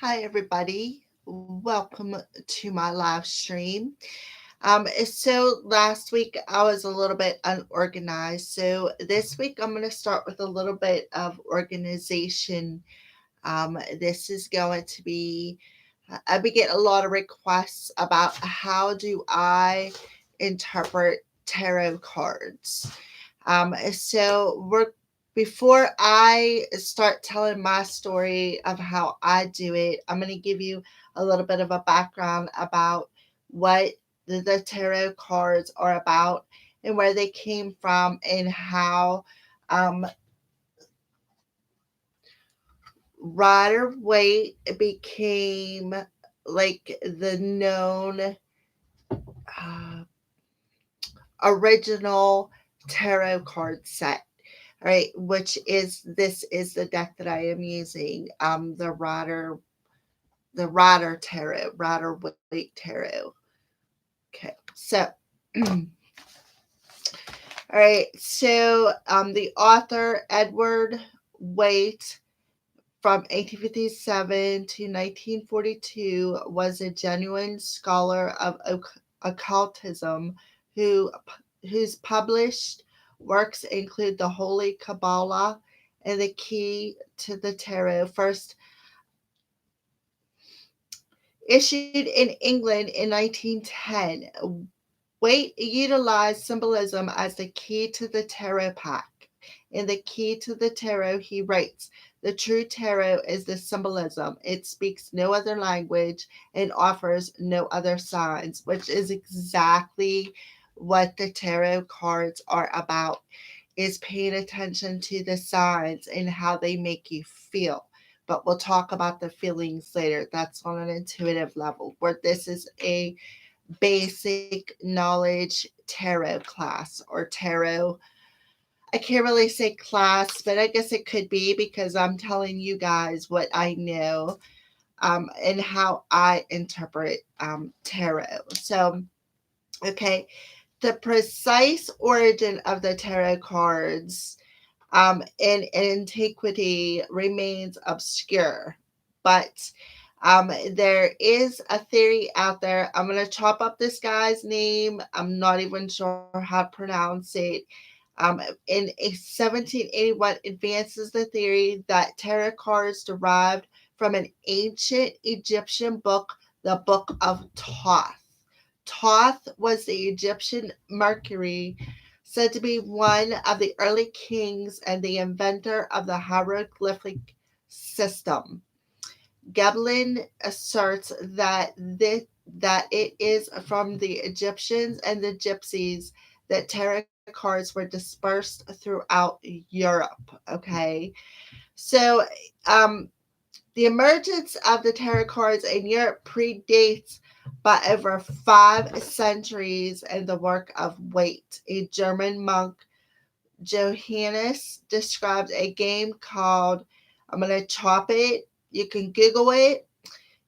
Hi, everybody. Welcome to my live stream. So last week I was a little bit unorganized. So this week I'm going to start with a little bit of organization. This is going to be, I've been getting a lot of requests about how do I interpret tarot cards. So we're before I start telling my story of how I do it, I'm going to give you a little bit of a background about what the tarot cards are about and where they came from and how um, Rider Waite became like the known uh, original tarot card set. All right, which is this is the deck that I am using, the Rider Tarot, Rider Waite Tarot. Okay, so all right, so the author Edward Waite from 1857 to 1942 was a genuine scholar of occultism who whose published works include the Holy Kabbalah and the Key to the Tarot, first issued in England in 1910. Waite utilized symbolism as the key to the tarot pack. In the key to the tarot, he writes, "The true tarot is the symbolism. It speaks no other language and offers no other signs," which is exactly what the tarot cards are about, is paying attention to the signs and how they make you feel. But we'll talk about the feelings later. That's on an intuitive level, where this is a basic knowledge tarot class or tarot. I can't really say class, but I guess it could be because I'm telling you guys what I know and how I interpret tarot. So, okay, the precise origin of the tarot cards in antiquity remains obscure, but there is a theory out there. I'm going to chop up this guy's name. I'm not even sure how to pronounce it. In a 1781 advances the theory that tarot cards derived from an ancient Egyptian book, the Book of Thoth. Thoth was the Egyptian Mercury, said to be one of the early kings and the inventor of the hieroglyphic system. Gebelin asserts that it is from the Egyptians and the Gypsies that tarot cards were dispersed throughout Europe. Okay, so um, the emergence of the tarot cards in Europe predates by over 5 centuries and the work of Waite. A German monk, Johannes, described a game called, I'm going to chop it. You can Google it.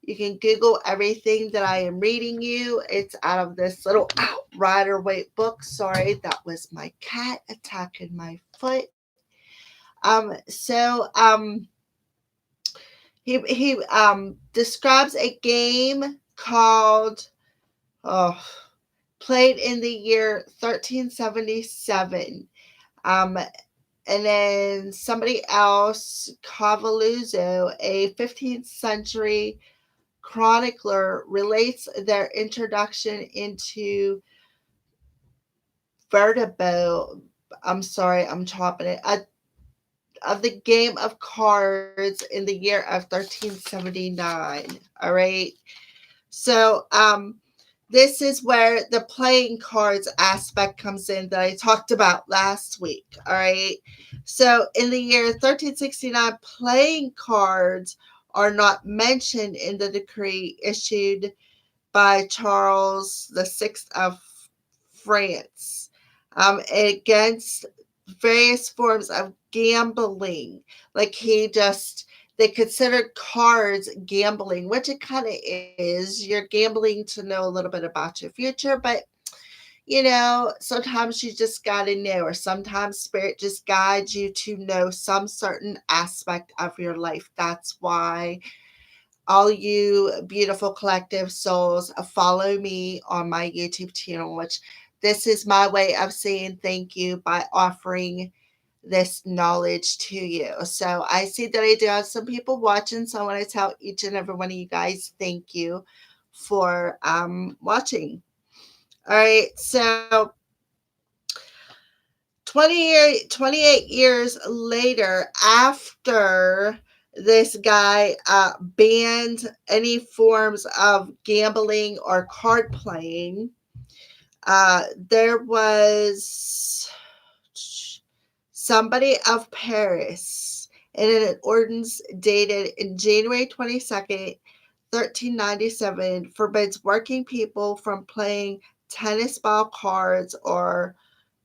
You can Google everything that I am reading you. It's out of this little Rider Waite book. Sorry, that was my cat attacking my foot. So he describes a game called oh, played in the year 1377. Um, and then somebody else, Cavaluzzo, a 15th century chronicler, relates their introduction into Vertibo. I'm sorry, I'm chopping it. Of the game of cards in the year of 1379. All right. So this is where the playing cards aspect comes in that I talked about last week. All right. So in the year 1369, playing cards are not mentioned in the decree issued by Charles VI of France against various forms of gambling. Like they consider cards gambling, which it kind of is. You're gambling to know a little bit about your future, but sometimes you just got to know, or sometimes spirit just guides you to know some certain aspect of your life. That's why all you beautiful collective souls, follow me on my YouTube channel, which this is my way of saying thank you by offering this knowledge to you. So I see that I do have some people watching, so I want to tell each and every one of you guys thank you for watching. All right, so 28 years later, after this guy banned any forms of gambling or card playing, there was somebody of Paris in an ordinance dated in January 22nd, 1397, forbids working people from playing tennis ball cards or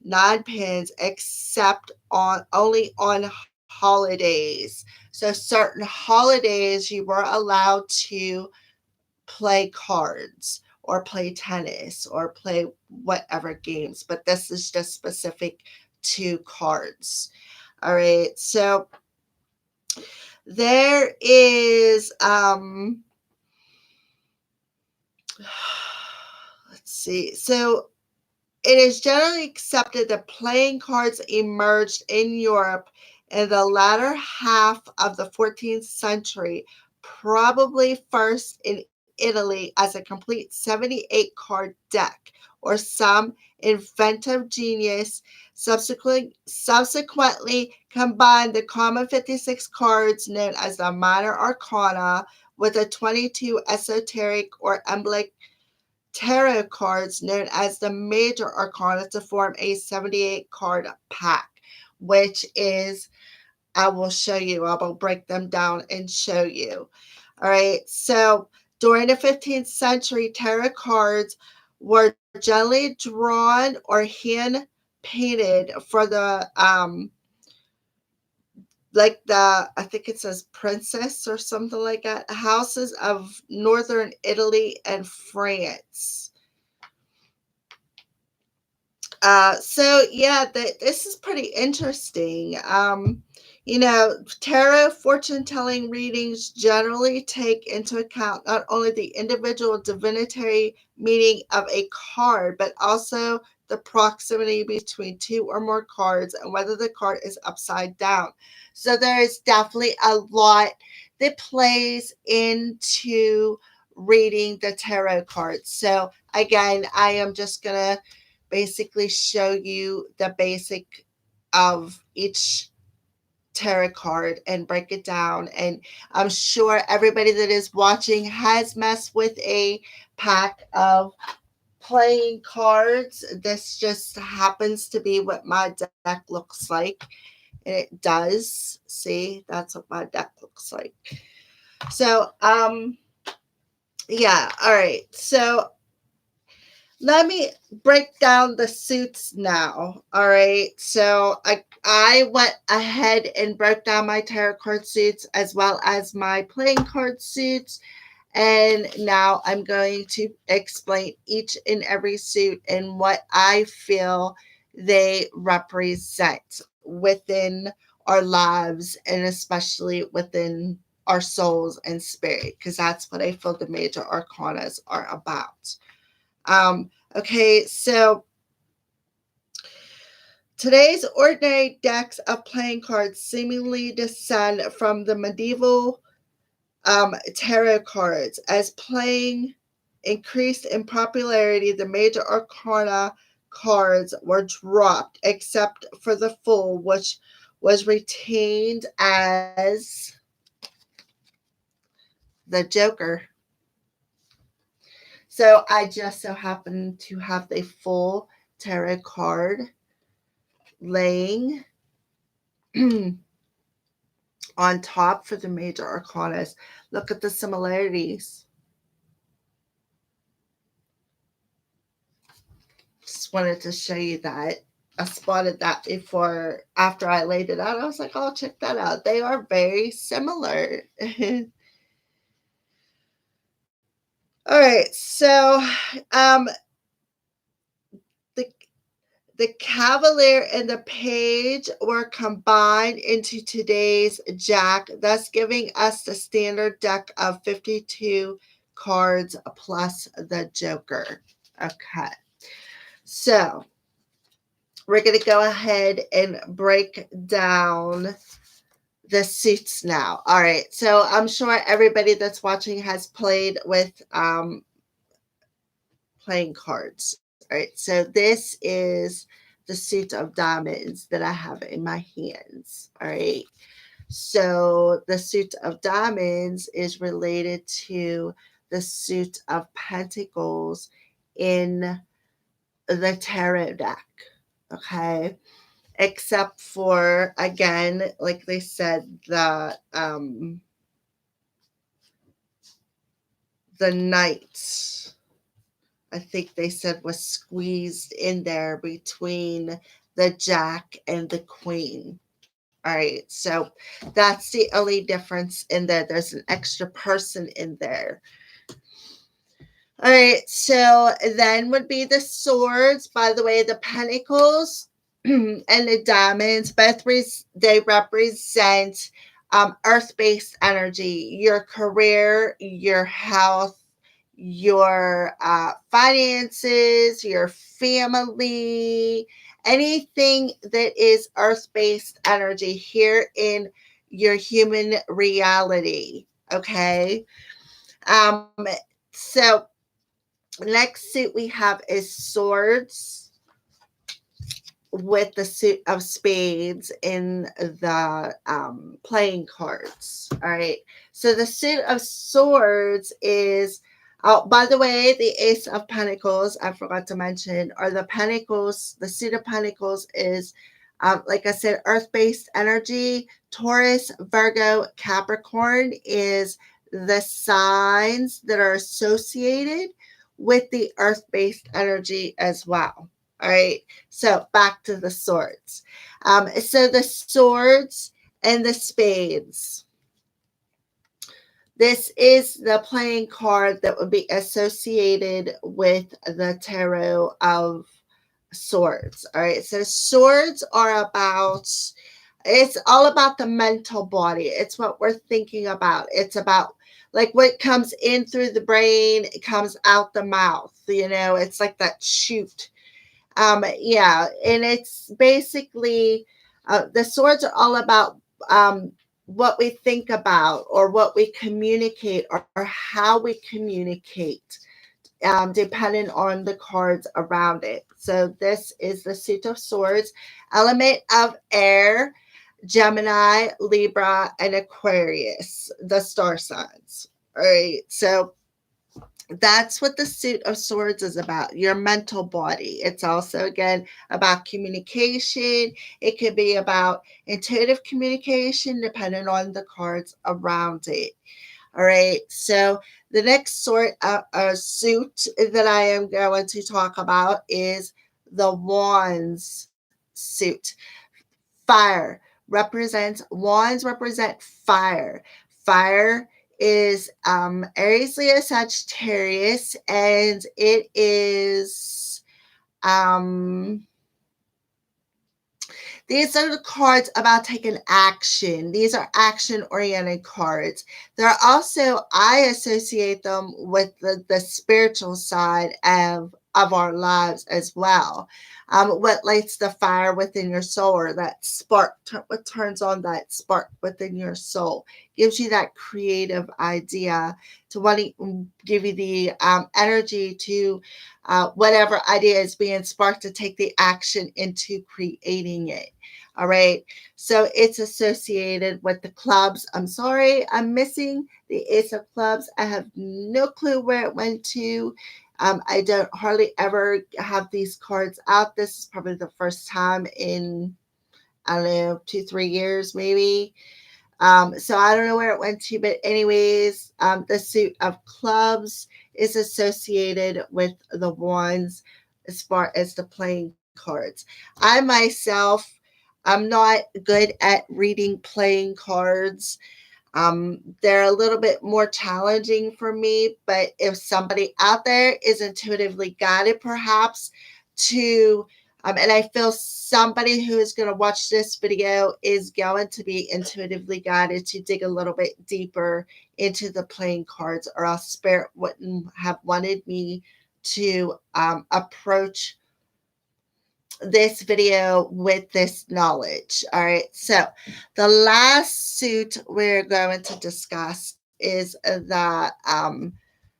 non-pins except on only on holidays. So certain holidays you were allowed to play cards or play tennis or play whatever games, but this is just specific to cards. All right, so there is let's see. So it is generally accepted that playing cards emerged in Europe in the latter half of the 14th century, probably first in Italy as a complete 78 card deck, or some inventive genius subsequently combined the common 56 cards known as the minor arcana with the 22 esoteric or emblematic tarot cards known as the major arcana to form a 78 card pack, which is, I will show you, I will break them down and show you. All right, so during the 15th century, tarot cards were generally drawn or hand painted for the like the, I think it says princess or something like that, houses of northern Italy and France. So yeah, this is pretty interesting. Tarot fortune telling readings generally take into account not only the individual divinatory meaning of a card, but also the proximity between two or more cards and whether the card is upside down. So there is definitely a lot that plays into reading the tarot cards. So again, I am just gonna basically show you the basic of each tarot card and break it down. And I'm sure everybody that is watching has messed with a pack of playing cards. This just happens to be what my deck looks like. And it does. See, that's what my deck looks like. So, yeah, all right. So let me break down the suits now. All right. So I went ahead and broke down my tarot card suits as well as my playing card suits. And now I'm going to explain each and every suit and what I feel they represent within our lives and especially within our souls and spirit, because that's what I feel the major arcanas are about. Okay, so today's ordinary decks of playing cards seemingly descend from the medieval tarot cards. As playing increased in popularity, the major arcana cards were dropped, except for the Fool, which was retained as the Joker. So I just so happen to have the Fool tarot card laying on top for the major arcanas. Look at the similarities. Just wanted to show you that. I spotted that before, after I laid it out. I was like, oh, check that out. They are very similar. All right, so um, the The Cavalier and the Page were combined into today's Jack, thus giving us the standard deck of 52 cards plus the Joker. Okay. So we're going to go ahead and break down the suits now. All right. So I'm sure everybody that's watching has played with playing cards. All right. So this is the suit of diamonds that I have in my hands. All right. So the suit of diamonds is related to the suit of pentacles in the tarot deck. Okay. Except for, again, like they said, the knight, I think they said, was squeezed in there between the jack and the queen. All right, so that's the only difference in there. There's an extra person in there. All right, so then would be the swords. By the way, the pentacles and the diamonds, both they represent earth-based energy, your career, your health, your finances, your family, anything that is earth-based energy here in your human reality. Okay. Um, so next suit we have is swords with the suit of spades in the playing cards. All right. So the suit of swords is, oh, by the way, the Ace of Pentacles, I forgot to mention, or the Pentacles, the suit of Pentacles is, like I said, earth-based energy. Taurus, Virgo, Capricorn is the signs that are associated with the earth-based energy as well. All right. So back to the swords. So the swords and the spades. This is the playing card that would be associated with the tarot of swords. All right. So swords are about, it's all about the mental body. It's what we're thinking about. It's about like what comes in through the brain, it comes out the mouth. You know, it's like that chute. Yeah, and it's basically the swords are all about what we think about or what we communicate or how we communicate, depending on the cards around it. So this is the suit of swords, element of air, Gemini, Libra, and Aquarius, the star signs. All right, so that's what the suit of swords is about, your mental body. It's also, again, about communication. It could be about intuitive communication, depending on the cards around it. All right, so the next sort of suit that I am going to talk about is the wands suit. Fire represents, wands represent fire. Fire is Aries, Leo, Sagittarius, and it is these are the cards about taking action. These are action-oriented cards. They're also, I associate them with the spiritual side of our lives as well. What lights the fire within your soul, or that spark, what turns on that spark within your soul, gives you that creative idea to want to give you the energy to whatever idea is being sparked, to take the action into creating it. All right. So it's associated with the clubs. I'm sorry, I'm missing the Ace of Clubs. I have no clue where it went to. I don't hardly ever have these cards out. This is probably the first time in, I don't know, 2-3 years maybe. So I don't know where it went to, but anyways, the suit of clubs is associated with the wands as far as the playing cards. I myself, I'm not good at reading playing cards. They're a little bit more challenging for me, but if somebody out there is intuitively guided perhaps to And I feel somebody who is going to watch this video is going to be intuitively guided to dig a little bit deeper into the playing cards, or else Spirit wouldn't have wanted me to approach this video with this knowledge. All right. So the last suit we're going to discuss is the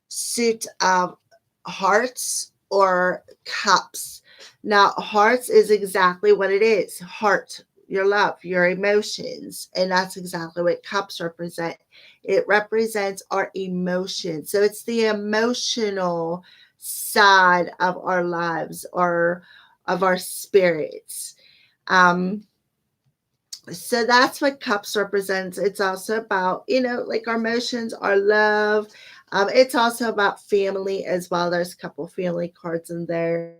suit of hearts or cups. Now, hearts is exactly what it is. Heart, your love, your emotions. And that's exactly what cups represent. It represents our emotions. So it's the emotional side of our lives, or of our spirits. So that's what cups represents. It's also about, like our emotions, our love. It's also about family as well. There's a couple family cards in there.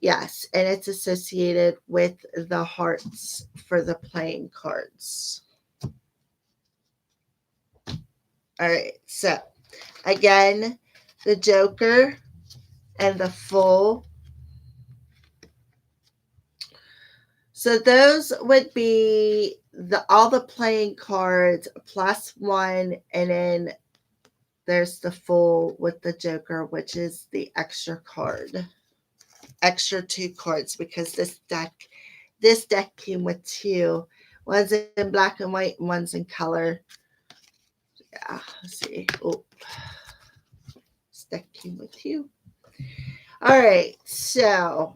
Yes, and it's associated with the hearts for the playing cards. All right, so again, the Joker and the Fool. So those would be all the playing cards plus one, and then there's the Fool with the Joker, which is the extra card, extra two cards, because this deck came with two. One's in black and white, and one's in color. Yeah, let's see. Oh, this deck came with two. All right, so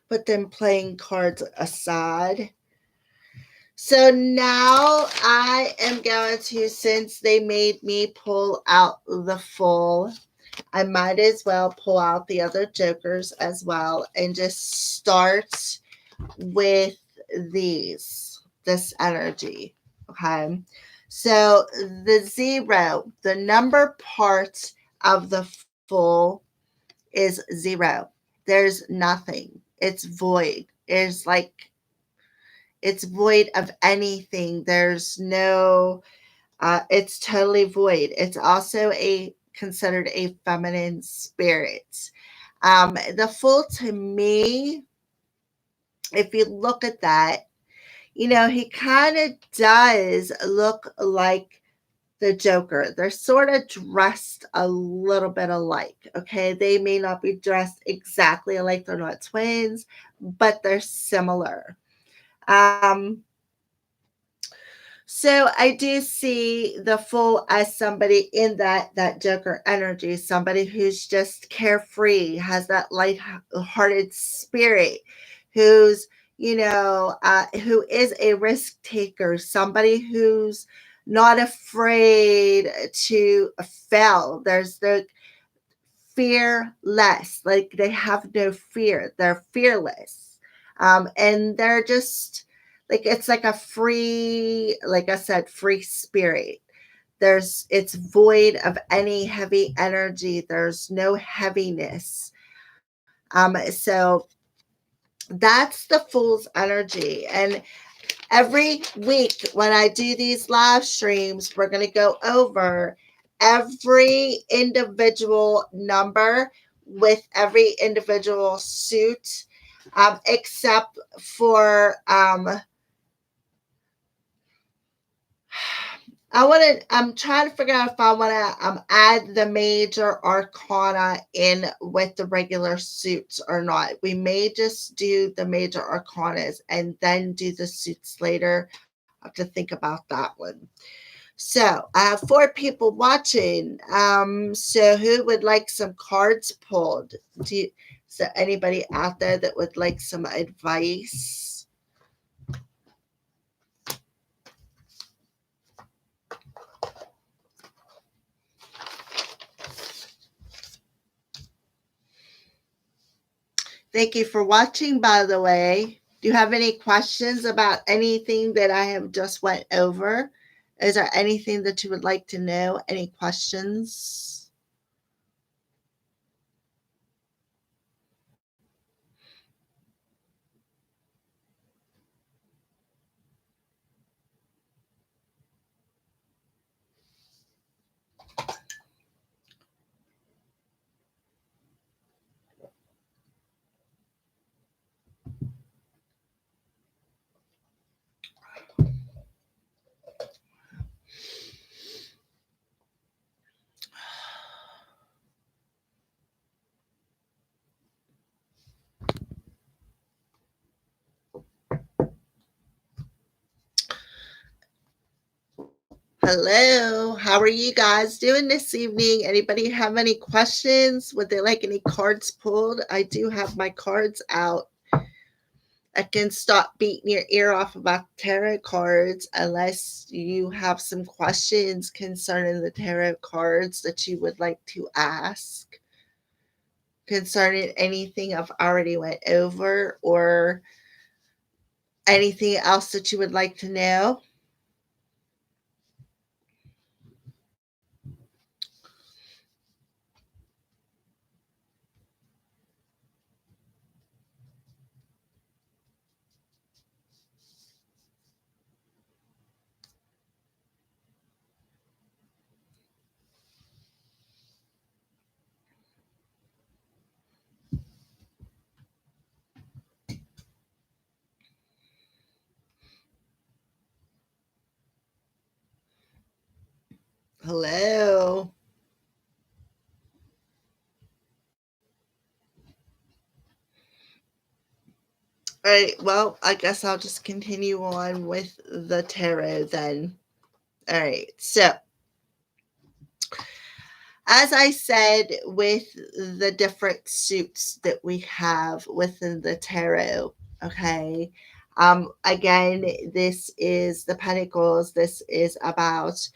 put them playing cards aside. So now I am going to, since they made me pull out the Fool, I might as well pull out the other Jokers as well and just start with this energy. Okay. So the 0, the number part of the Fool is 0. There's nothing. It's void. It's void of anything. There's no, it's totally void. It's also considered a feminine spirit. The Fool, to me, if you look at that, he kind of does look like the Joker. They're sort of dressed a little bit alike. Okay. They may not be dressed exactly alike. They're not twins, but they're similar. So I do see the Fool as somebody in that Joker energy, somebody who's just carefree, has that light-hearted spirit, who's who is a risk taker, somebody who's not afraid to fail. There's the fearless, like they have no fear. They're fearless, and they're just like, it's like a free, like I said, free spirit. It's void of any heavy energy. There's no heaviness. So that's the Fool's energy. And every week when I do these live streams, we're going to go over every individual number with every individual suit, except for I'm trying to figure out if I want to add the major arcana in with the regular suits or not. We may just do the major arcanas and then do the suits later. I have to think about that one. So I have 4 people watching. So who would like some cards pulled? Is there anybody out there that would like some advice? Thank you for watching, by the way. Do you have any questions about anything that I have just went over? Is there anything that you would like to know? Any questions? Hello, how are you guys doing this evening? Anybody have any questions? Would they like any cards pulled? I do have my cards out. I can stop beating your ear off about tarot cards unless you have some questions concerning the tarot cards that you would like to ask concerning anything I've already went over or anything else that you would like to know. Hello. All right, well, I guess I'll just continue on with the tarot then. All right, so as I said, with the different suits that we have within the tarot, okay. Again, this is the Pentacles. This is about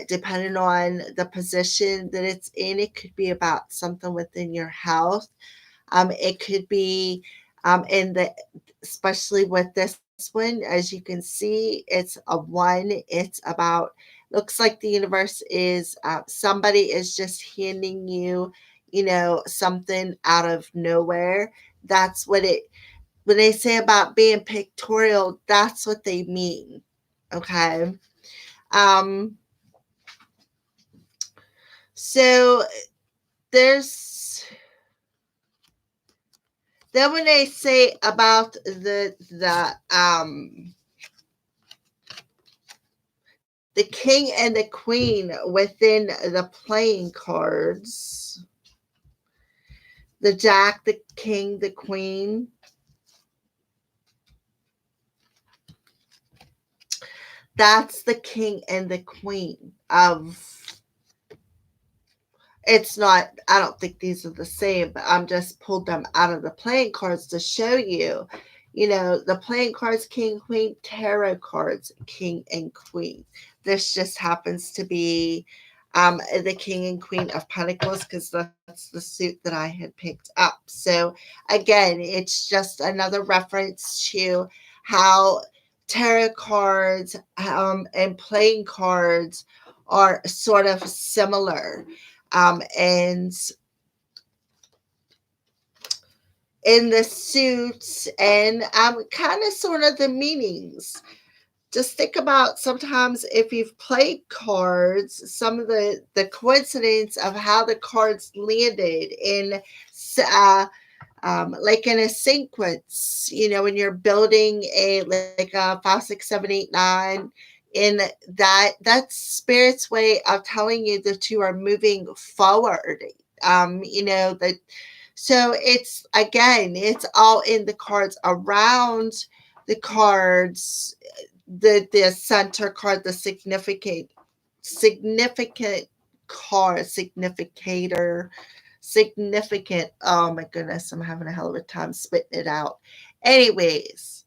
depending on the position that it's in, it could be about something within your health. It could be in the, especially with this one, as you can see, it's a one. It's about, looks like the universe is, somebody is just handing you, something out of nowhere. That's what it, when they say about being pictorial, that's what they mean. Okay. Um, so there's, then when they say about the king and the queen within the playing cards, the jack, the king, the queen, that's the king and the queen of, it's not, I don't think these are the same, but I'm just pulled them out of the playing cards to show you, the playing cards, king, queen, tarot cards, king and queen. This just happens to be the king and queen of pentacles because that's the suit that I had picked up. So again, it's just another reference to how tarot cards and playing cards are sort of similar. And in the suits and kind of sort of the meanings. Just think about sometimes if you've played cards, some of the coincidence of how the cards landed in, uh, like in a sequence, when you're building a like a 5, 6, 7, 8, 9, in that's spirit's way of telling you that you are moving forward. That, so it's, again, it's all in the cards around the cards, the center card, the significant card, significator, significant. Oh my goodness, I'm having a hell of a time spitting it out. Anyways,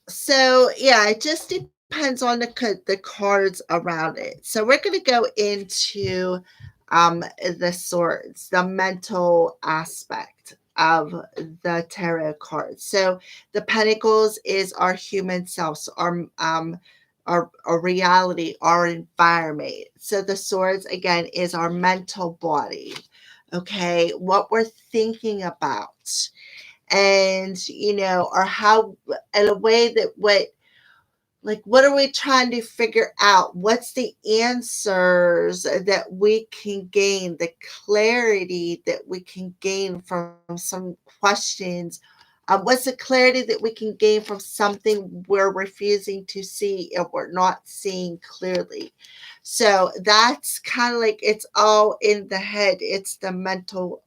so yeah, it just depends on the cards around it. So we're going to go into the swords, the mental aspect of the tarot cards. So the pentacles is our human selves, our reality, our environment. So the swords again is our mental body. Okay, what we're thinking about, and or how, in a way that what are we trying to figure out? What's the answers that we can gain, the clarity that we can gain from some questions? What's the clarity that we can gain from something we're refusing to see and we're not seeing clearly? So that's kind of like, it's all in the head. It's the mental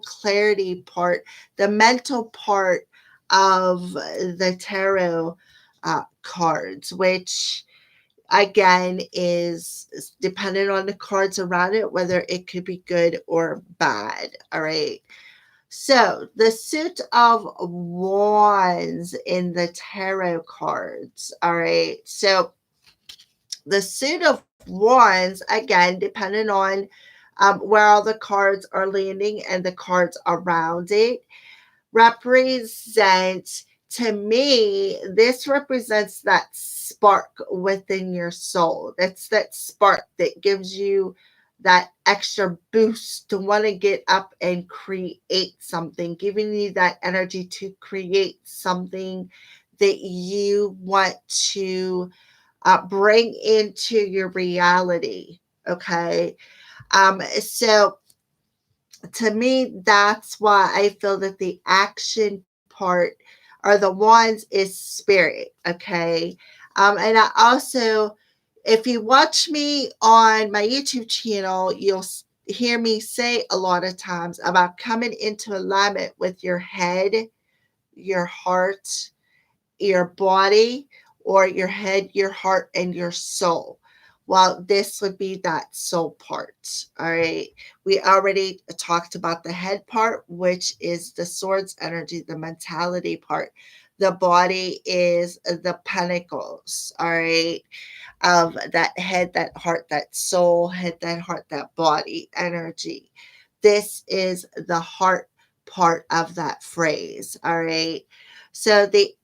clarity part, the mental part of the tarot cards, which again is dependent on the cards around it, whether it could be good or bad. All right. So the suit of wands in the tarot cards. All right. So the suit of wands, again, depending on where all the cards are landing and the cards around it, represents, to me, this represents that spark within your soul. That's that spark that gives you that extra boost to want to get up and create something, giving you that energy to create something that you want to bring into your reality. Okay. So to me, that's why I feel that the action part or the ones is spirit. Okay. And I also, if you watch me on my YouTube channel, you'll hear me say a lot of times about coming into alignment with your head, your heart, your body, or your head, your heart, and your soul. Well, this would be that soul part. All right. We already talked about the head part, which is the swords energy, the mentality part. The body is the pentacles. All right. Of that head, that heart, that soul, head, that heart, that body energy. This is the heart part of that phrase. All right. So the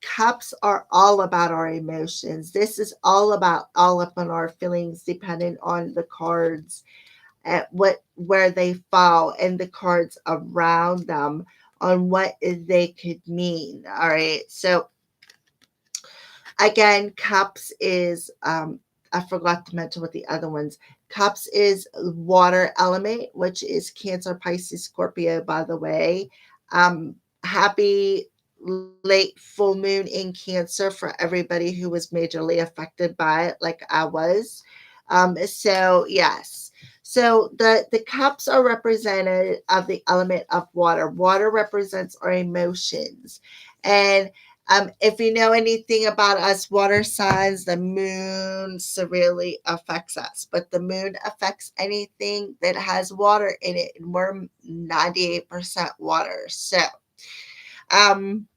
cups are all about our emotions. This is all about all up on our feelings, depending on the cards at what where they fall and the cards around them on what they could mean. All right. So again, cups is I forgot to mention what the other ones. Cups is water element, which is Cancer, Pisces, Scorpio, by the way. Happy late full moon in Cancer for everybody who was majorly affected by it, like I was. So yes. So the cups are represented of the element of water. Water represents our emotions. And if you know anything about us water signs, the moon severely affects us, but the moon affects anything that has water in it, and we're 98% water. So, um,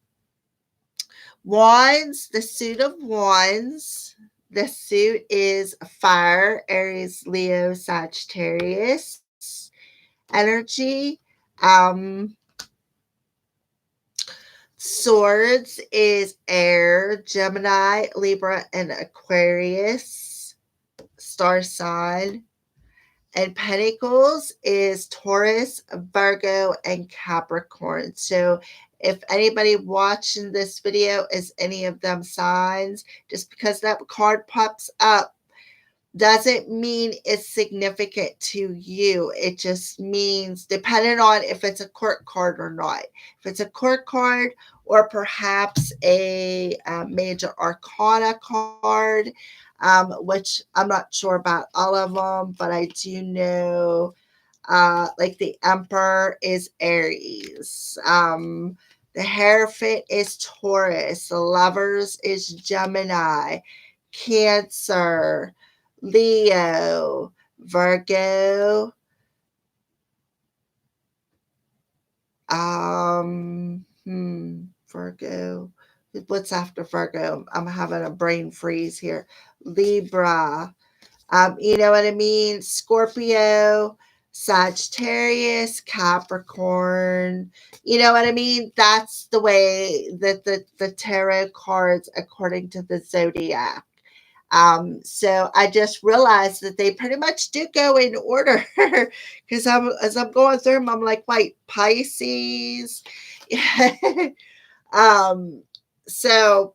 wands, the suit of wands, the suit is fire, Aries, Leo, Sagittarius energy. Um, Swords is air, Gemini, Libra, and Aquarius, star sign. And Pentacles is Taurus, Virgo, and Capricorn. So if anybody watching this video is any of them signs, just because that card pops up doesn't mean it's significant to you. It just means, depending on if it's a court card or not. If it's a court card or perhaps a major arcana card, which I'm not sure about all of them, but I do know like the Emperor is Aries. The Hierophant is Taurus. The Lovers is Gemini. Cancer, Leo, Virgo, Virgo. What's after Virgo? I'm having a brain freeze here. Libra. You know what I mean? Scorpio, Sagittarius, Capricorn. You know what I mean? That's the way that the tarot cards, according to the zodiac. So I just realized that they pretty much do go in order because as I'm going through them, I'm like, wait, Pisces. um, so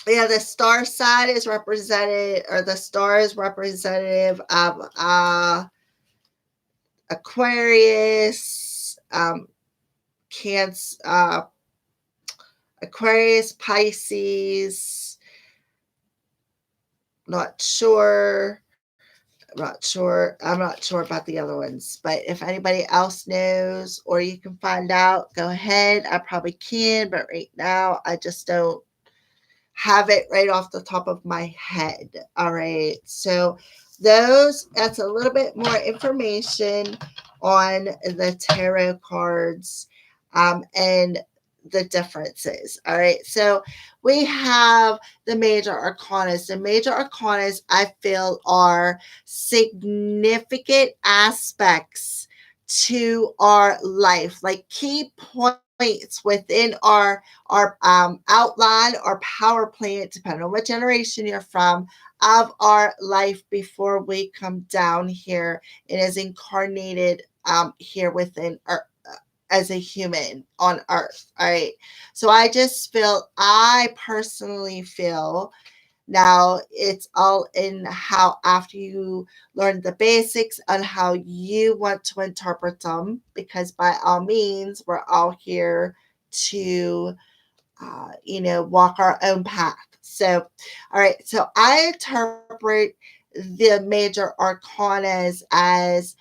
yeah, the star side is represented, or the star is representative of Aquarius, Cancer, Aquarius, Pisces. Not sure. I'm not sure about the other ones, but if anybody else knows or you can find out, go ahead. I probably can, but right now I just don't have it right off the top of my head. All right. So that's a little bit more information on the tarot cards and the differences. All right. So we have the major arcanas. The major arcanas, I feel, are significant aspects to our life, like key points within our outline or power plant, depending on what generation you're from, of our life before we come down here and is incarnated here within our as a human on earth. All right. So I personally feel now it's all in how, after you learn the basics, on how you want to interpret them, because by all means, we're all here to, walk our own path. So, all right. So I interpret the major arcanas as,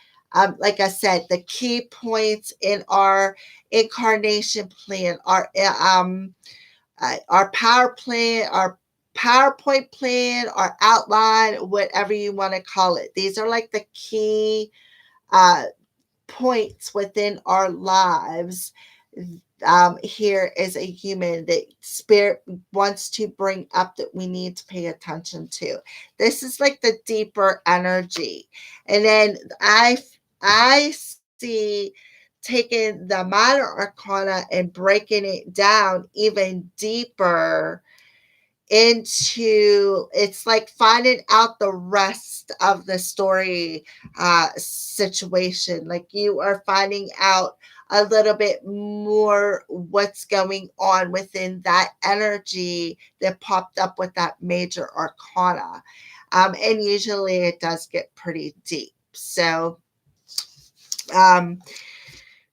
like I said, the key points in our incarnation plan, our power plan, our PowerPoint plan, our outline, whatever you want to call it. These are like the key uh, points within our lives here as a human that spirit wants to bring up that we need to pay attention to. This is like the deeper energy. And then I see taking the minor arcana and breaking it down even deeper into, it's like finding out the rest of the story situation, like you are finding out a little bit more what's going on within that energy that popped up with that major arcana, and usually it does get pretty deep. So um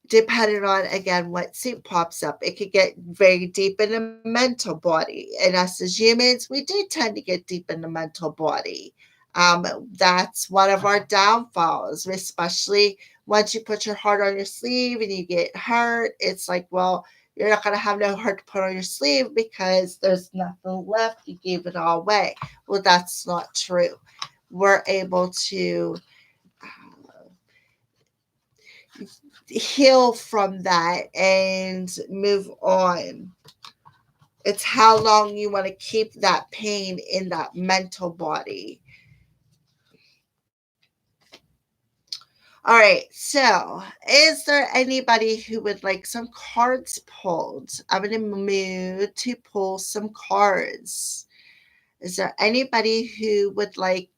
depending on, again, what suit pops up, it could get very deep in the mental body, and us as humans, we do tend to get deep in the mental body. That's one of our downfalls, especially once you put your heart on your sleeve and you get hurt. It's like, well, you're not going to have no heart to put on your sleeve because there's nothing left, you gave it all away. Well, that's not true. We're able to heal from that and move on. It's how long you want to keep that pain in that mental body. All right, so is there anybody who would like some cards pulled? I'm in a mood to pull some cards. Is there anybody who would like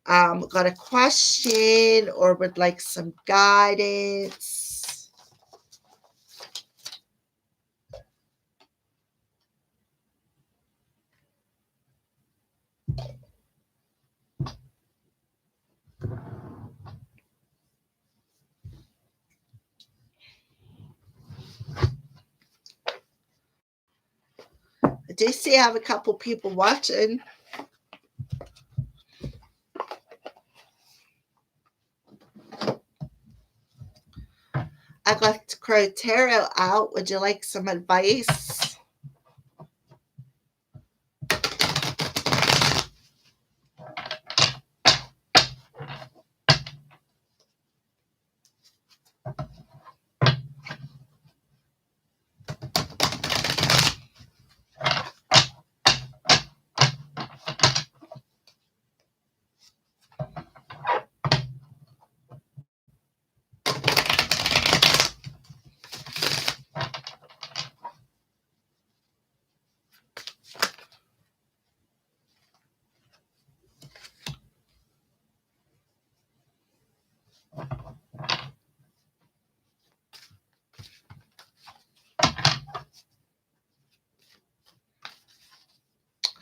got a question or would like some guidance? I do see I have a couple people watching. I got Crow Tarot out. Would you like some advice?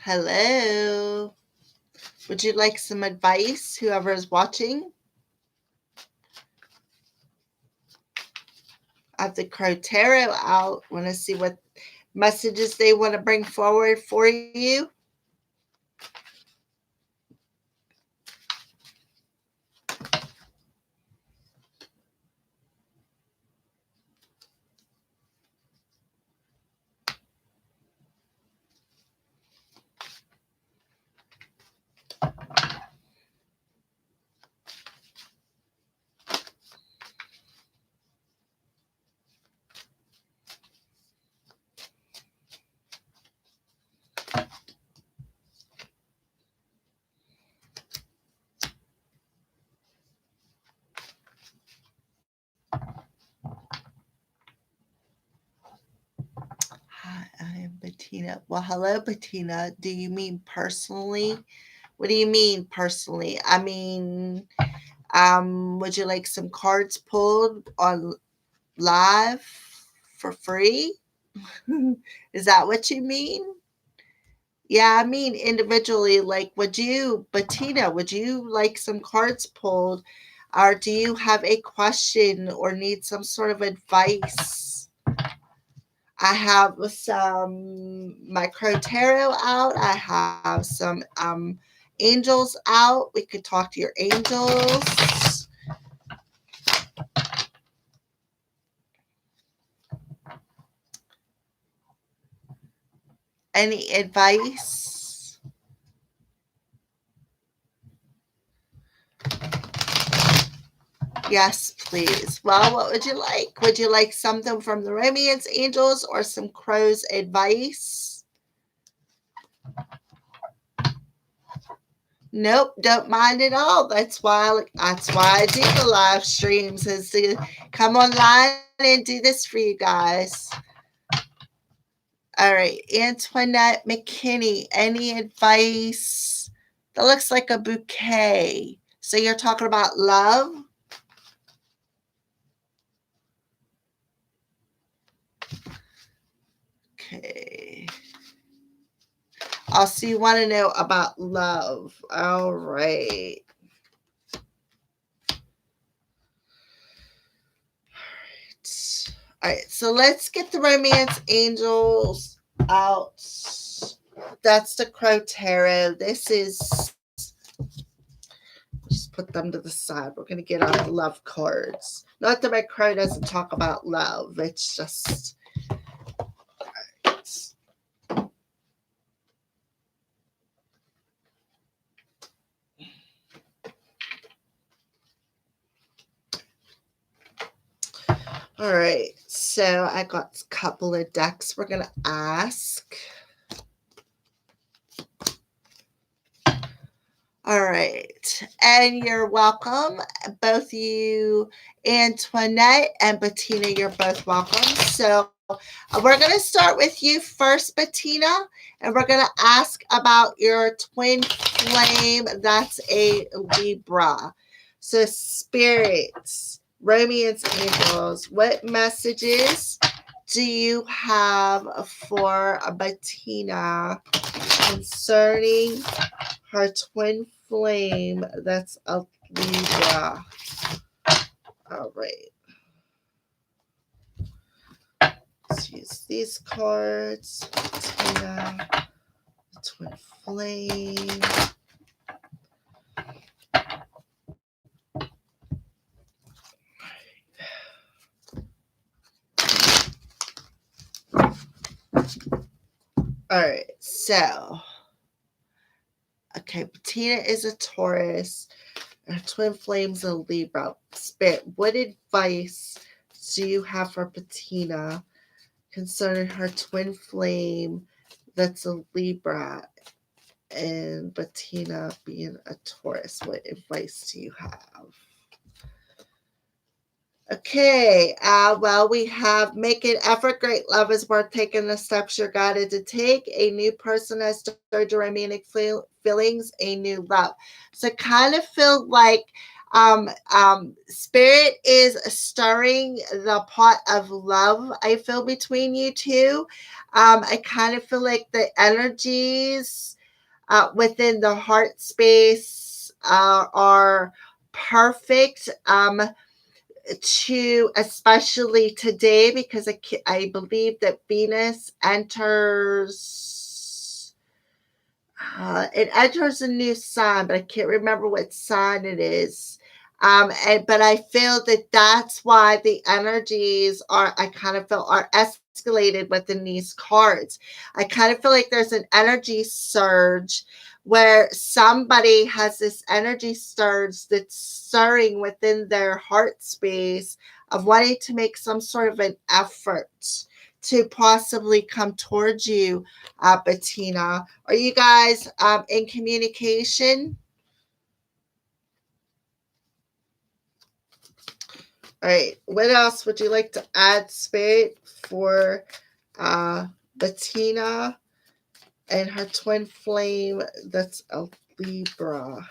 Hello. Would you like some advice, whoever is watching? I have the Crow Tarot out. Want to see what messages they want to bring forward for you? Bettina. Well, hello, Bettina. Do you mean personally? What do you mean personally? I mean, would you like some cards pulled on live for free? Is that what you mean? Yeah, I mean individually, like Bettina, would you like some cards pulled? Or do you have a question or need some sort of advice? I have some Micro Tarot out. I have some angels out. We could talk to your angels. Any advice? Yes, please. Well, what would you like? Would you like something from the romance angels or some crow's advice? Nope, don't mind at all. That's why I do the live streams, is to come online and do this for you guys. All right, Antoinette McKinney, any advice? That looks like a bouquet. So you're talking about love? Okay. Also, you want to know about love. All right. All right. So let's get the romance angels out. That's the Crow Tarot. This is, just put them to the side. We're going to get out the love cards. Not that my crow doesn't talk about love. It's just, all right. So I got a couple of decks we're going to ask. All right. And you're welcome. Both you, Antoinette and Bettina, you're both welcome. So we're going to start with you first, Bettina, and we're going to ask about your twin flame. That's a Libra. So spirits, romance angels, what messages do you have for Bettina concerning her twin flame? That's a Libra. All right. Let's use these cards. Bettina, the twin flame. All right. So, okay, Bettina is a Taurus. Her twin flame's a Libra. Spirit, what advice do you have for Bettina concerning her twin flame that's a Libra and Bettina being a Taurus? What advice do you have? Okay, well, we have make an effort. Great love is worth taking the steps you're guided to take. A new person has stirred your romantic feelings, a new love. So kind of feel like spirit is stirring the pot of love, I feel, between you two. I kind of feel like the energies within the heart space are perfect. To especially today, because I believe that Venus enters it enters a new sign, but I can't remember what sign it is. But I feel that that's why the energies are, I kind of feel, are escalated within these cards. I kind of feel like there's an energy surge where somebody has this energy surge that's stirring within their heart space of wanting to make some sort of an effort to possibly come towards you, Bettina. Are you guys in communication? All right. What else would you like to add, Spirit, for Bettina and her twin flame, that's a Libra.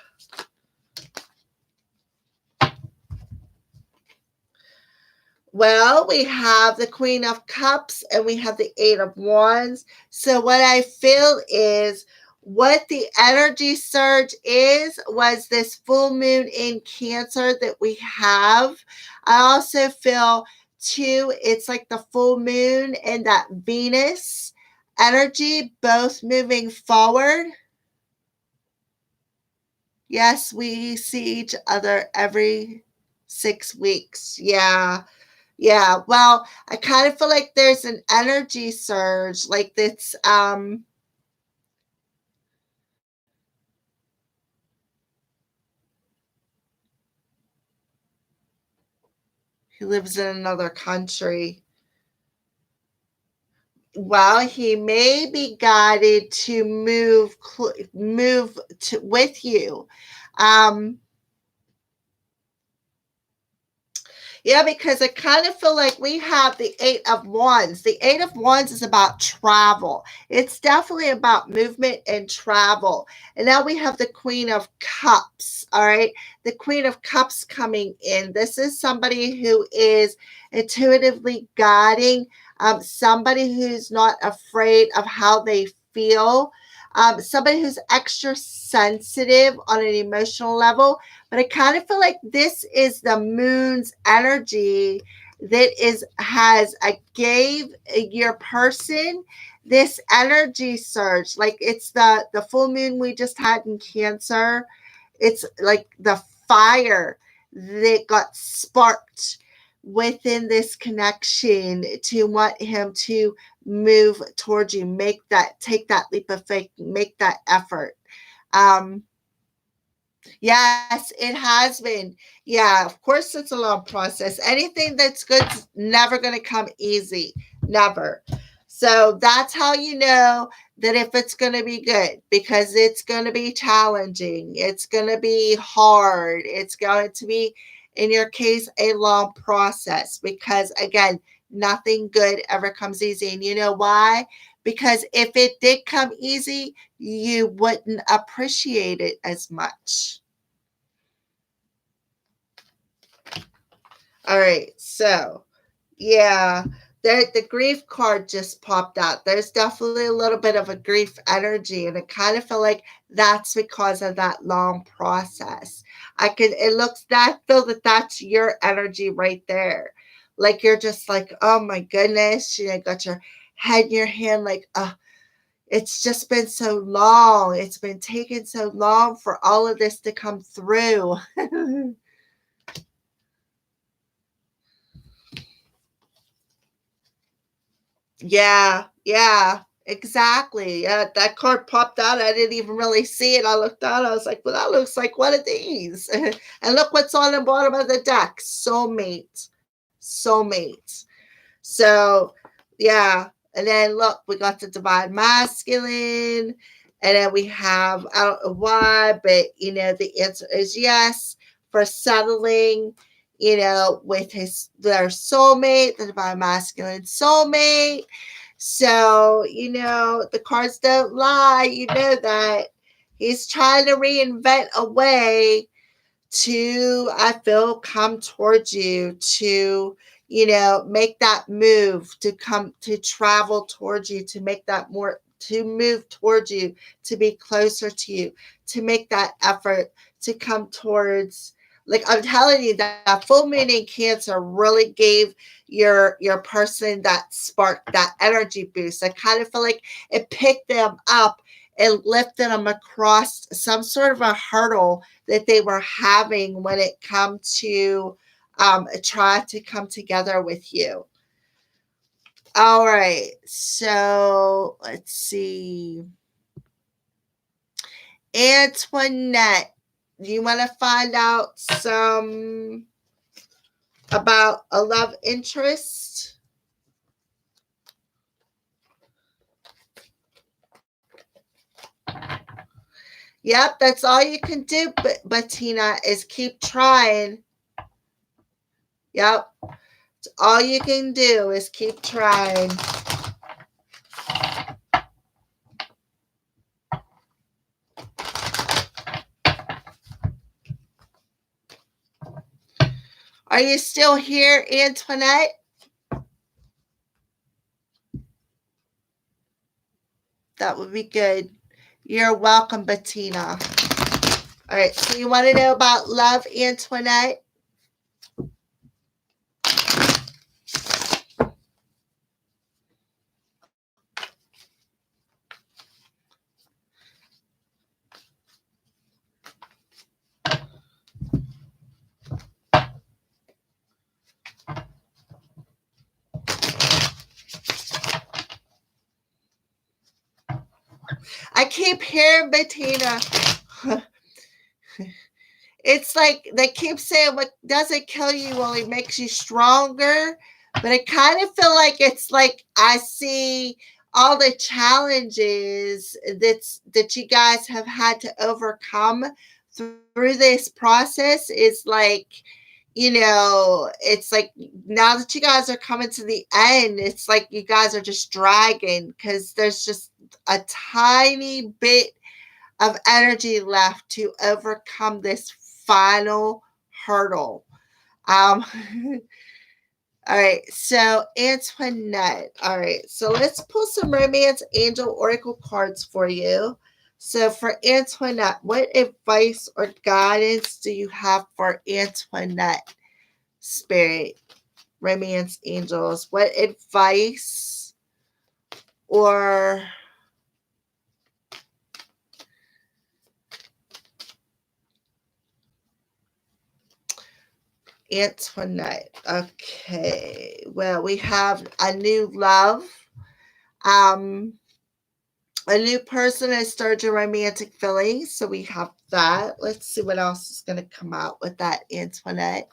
Well, we have the Queen of Cups and we have the Eight of Wands. So what I feel is what the energy surge was this full moon in Cancer that we have. I also feel too, it's like the full moon and that Venus energy both moving forward. Yes, we see each other every 6 weeks. Yeah. Yeah, well, I kind of feel like there's an energy surge, like this. He lives in another country. Well, he may be guided to move with you. Um, Yeah, because I kind of feel like we have the Eight of Wands. The Eight of Wands is about travel. It's definitely about movement and travel. And now we have the Queen of Cups. All right. The Queen of Cups coming in. This is somebody who is intuitively guiding, somebody who's not afraid of how they feel, somebody who's extra sensitive on an emotional level, but I kind of feel like this is the moon's energy that is has I gave your person this energy surge. Like it's the full moon we just had in Cancer. It's like the fire that got sparked within this connection to want him to move towards you, take that leap of faith, make that effort. um Yes, it has been. Yeah, of course, it's a long process. Anything that's good's never going to come easy. Never. So that's how you know that if it's going to be good, because it's going to be challenging. It's going to be hard. It's going to be, in your case, a long process because, again, nothing good ever comes easy. And you know why? Because if it did come easy, you wouldn't appreciate it as much. All right, so yeah, the grief card just popped out. There's definitely a little bit of a grief energy, and I kind of feel like that's because of that long process. It looks that feel that that's your energy right there. Like you're just like, oh my goodness, you know, got your head in your hand, like, it's just been so long. It's been taking so long for all of this to come through. Yeah, yeah, exactly. Yeah, that card popped out. I didn't even really see it. I looked out. I was like, well, that looks like one of these. And look what's on the bottom of the deck. Soulmate. Soulmate. So, yeah. And then look, we got the divine masculine. And then we have, I don't know why, but you know, the answer is yes for settling, you know, with their soulmate, the divine masculine soulmate. So, you know, the cards don't lie. You know that he's trying to reinvent a way to, I feel, come towards you, to, you know, make that move, to come, to travel towards you, to make that more, to move towards you, to be closer to you, to make that effort to come towards. Like I'm telling you, that full moon in Cancer really gave your person that spark, that energy boost. I kind of feel like it picked them up and lifted them across some sort of a hurdle that they were having when it come to try to come together with you. All right, so let's see. Antoinette, do you want to find out some about a love interest? Yep, that's all you can do, but Tina, is keep trying. Yep, all you can do is keep trying. Are you still here, Antoinette? That would be good. You're welcome, Bettina. All right, so you want to know about love, Antoinette? I keep hearing Bettina. It's like they keep saying what doesn't kill you only makes you stronger. But I kind of feel like it's like I see all the challenges that you guys have had to overcome through this process is like, it's like now that you guys are coming to the end, it's like you guys are just dragging because there's just a tiny bit of energy left to overcome this final hurdle. Um, all right, so Antoinette. All right, so let's pull some Romance Angel Oracle cards for you. So for Antoinette, what advice or guidance do you have for Antoinette? Spirit, Romance Angels, what advice or Antoinette. Okay. Well, we have a new love. Um, a new person has started your romantic feelings. So we have that. Let's see what else is going to come out with that, Antoinette.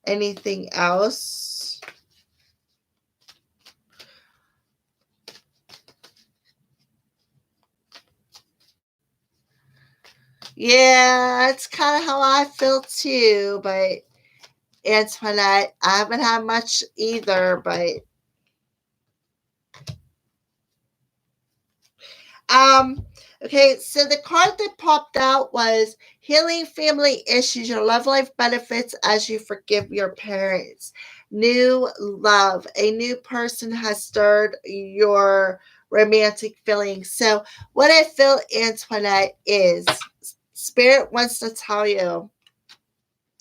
Anything else? Yeah, it's kind of how I feel too, but Antoinette, I haven't had much either, but Um, okay, so the card that popped out was healing family issues, your love life benefits as you forgive your parents. New love, a new person has stirred your romantic feelings. So, what I feel, Antoinette, is Spirit wants to tell you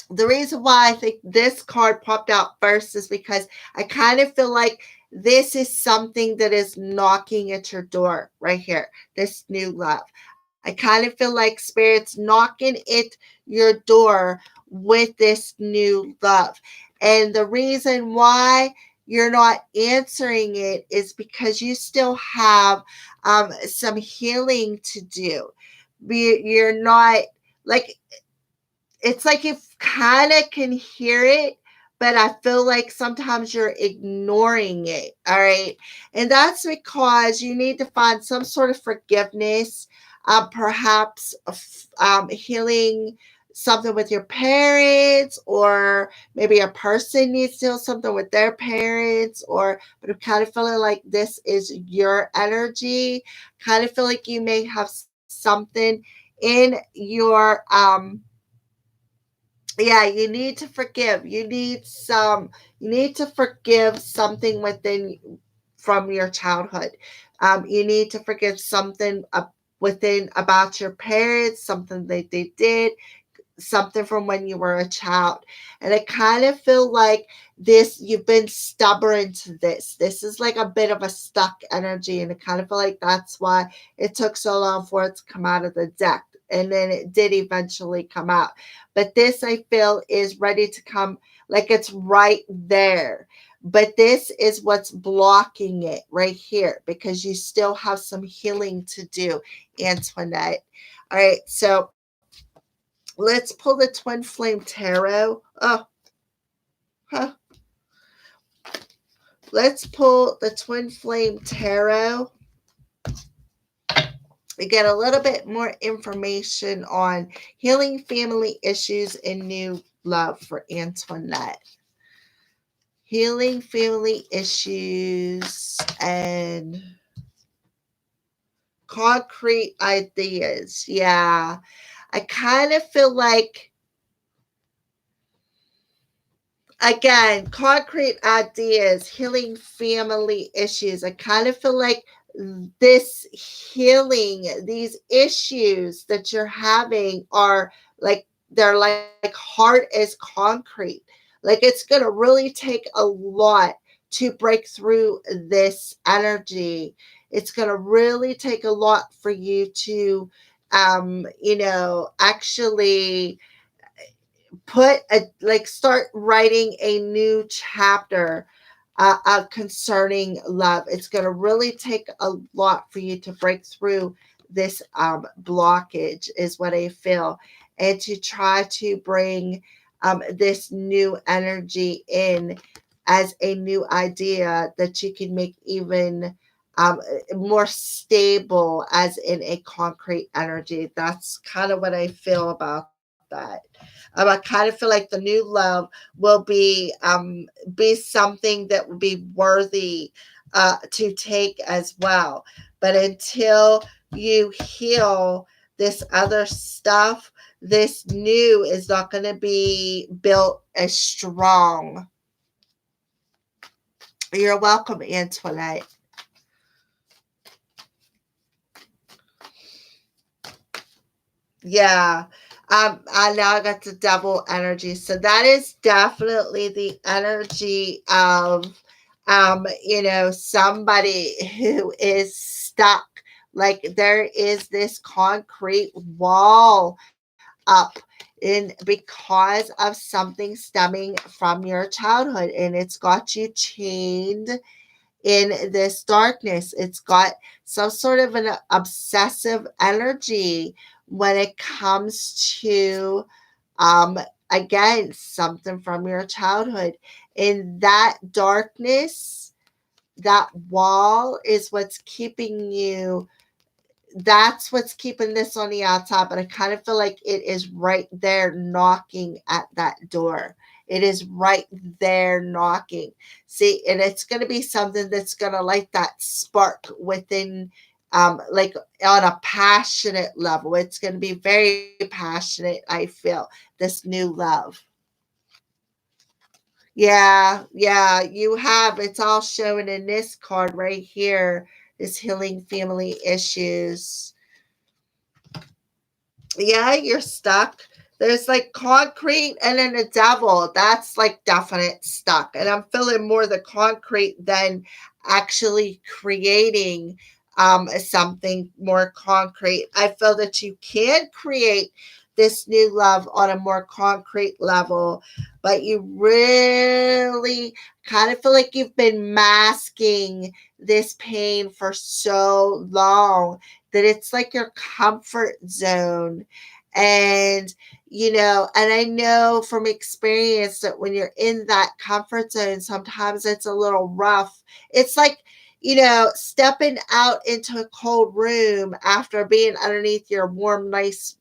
the reason why I think this card popped out first is because I kind of feel like this is something that is knocking at your door right here. This new love. I kind of feel like Spirit's knocking at your door with this new love. And the reason why you're not answering it is because you still have some healing to do. You're not like it's like you kind of can hear it, but I feel like sometimes you're ignoring it. All right. And that's because you need to find some sort of forgiveness, perhaps healing something with your parents, or maybe a person needs to heal something with their parents, but I'm kind of feeling like this is your energy. Kind of feel like you may have something in your yeah, you need to forgive. You need to forgive something from your childhood. You need to forgive something within about your parents, something that they did, something from when you were a child. And I kind of feel like you've been stubborn to this. This is like a bit of a stuck energy. And I kind of feel like that's why it took so long for it to come out of the deck. And then it did eventually come out. But this, I feel, is ready to come, like it's right there. But this is what's blocking it right here because you still have some healing to do, Antoinette. All right, so let's pull the Twin Flame Tarot. Oh, huh. Let's pull the Twin Flame Tarot. We get a little bit more information on healing family issues and new love for Antoinette. Healing family issues and concrete ideas. Yeah. I kind of feel like, again, concrete ideas, healing family issues. I kind of feel like this healing, these issues that you're having are like, they're like hard as concrete. Like it's going to really take a lot to break through this energy. It's going to really take a lot for you to, actually put a, like, start writing a new chapter concerning love. It's going to really take a lot for you to break through this blockage, is what I feel, and to try to bring this new energy in as a new idea that you can make even more stable, as in a concrete energy. That's kind of what I feel about that. I kind of feel like the new love will be something that will be worthy to take as well. But until you heal this other stuff, this new is not going to be built as strong. You're welcome, Antoinette. Yeah. I now I got the double energy. So that is definitely the energy of somebody who is stuck. Like there is this concrete wall up in because of something stemming from your childhood, and it's got you chained in this darkness. It's got some sort of an obsessive energy when it comes to, um, again, something from your childhood. In that darkness, that wall is what's keeping you, that's what's keeping this on the outside. But I kind of feel like it is right there knocking at that door. It is right there knocking. See, and it's going to be something that's going to light that spark within, like on a passionate level. It's going to be very passionate, I feel, this new love. Yeah, yeah, you have. It's all showing in this card right here, is healing family issues. Yeah, you're stuck. There's like concrete and then the devil. That's like definite stuck. And I'm feeling more the concrete than actually creating something more concrete. I feel that you can create this new love on a more concrete level, but you really kind of feel like you've been masking this pain for so long that it's like your comfort zone. And, and I know from experience that when you're in that comfort zone, sometimes it's a little rough. It's like, stepping out into a cold room after being underneath your warm, nice,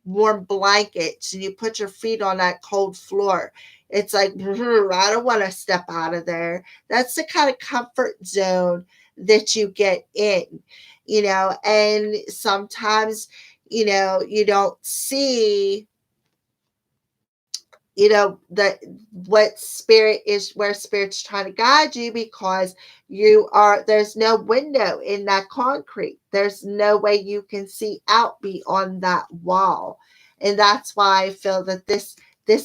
warm blankets, and you put your feet on that cold floor. It's like, I don't want to step out of there. That's the kind of comfort zone that you get in, and sometimes, you don't see, that what spirit is, where spirit's trying to guide you, because there's no window in that concrete. There's no way you can see out beyond that wall. And that's why I feel that this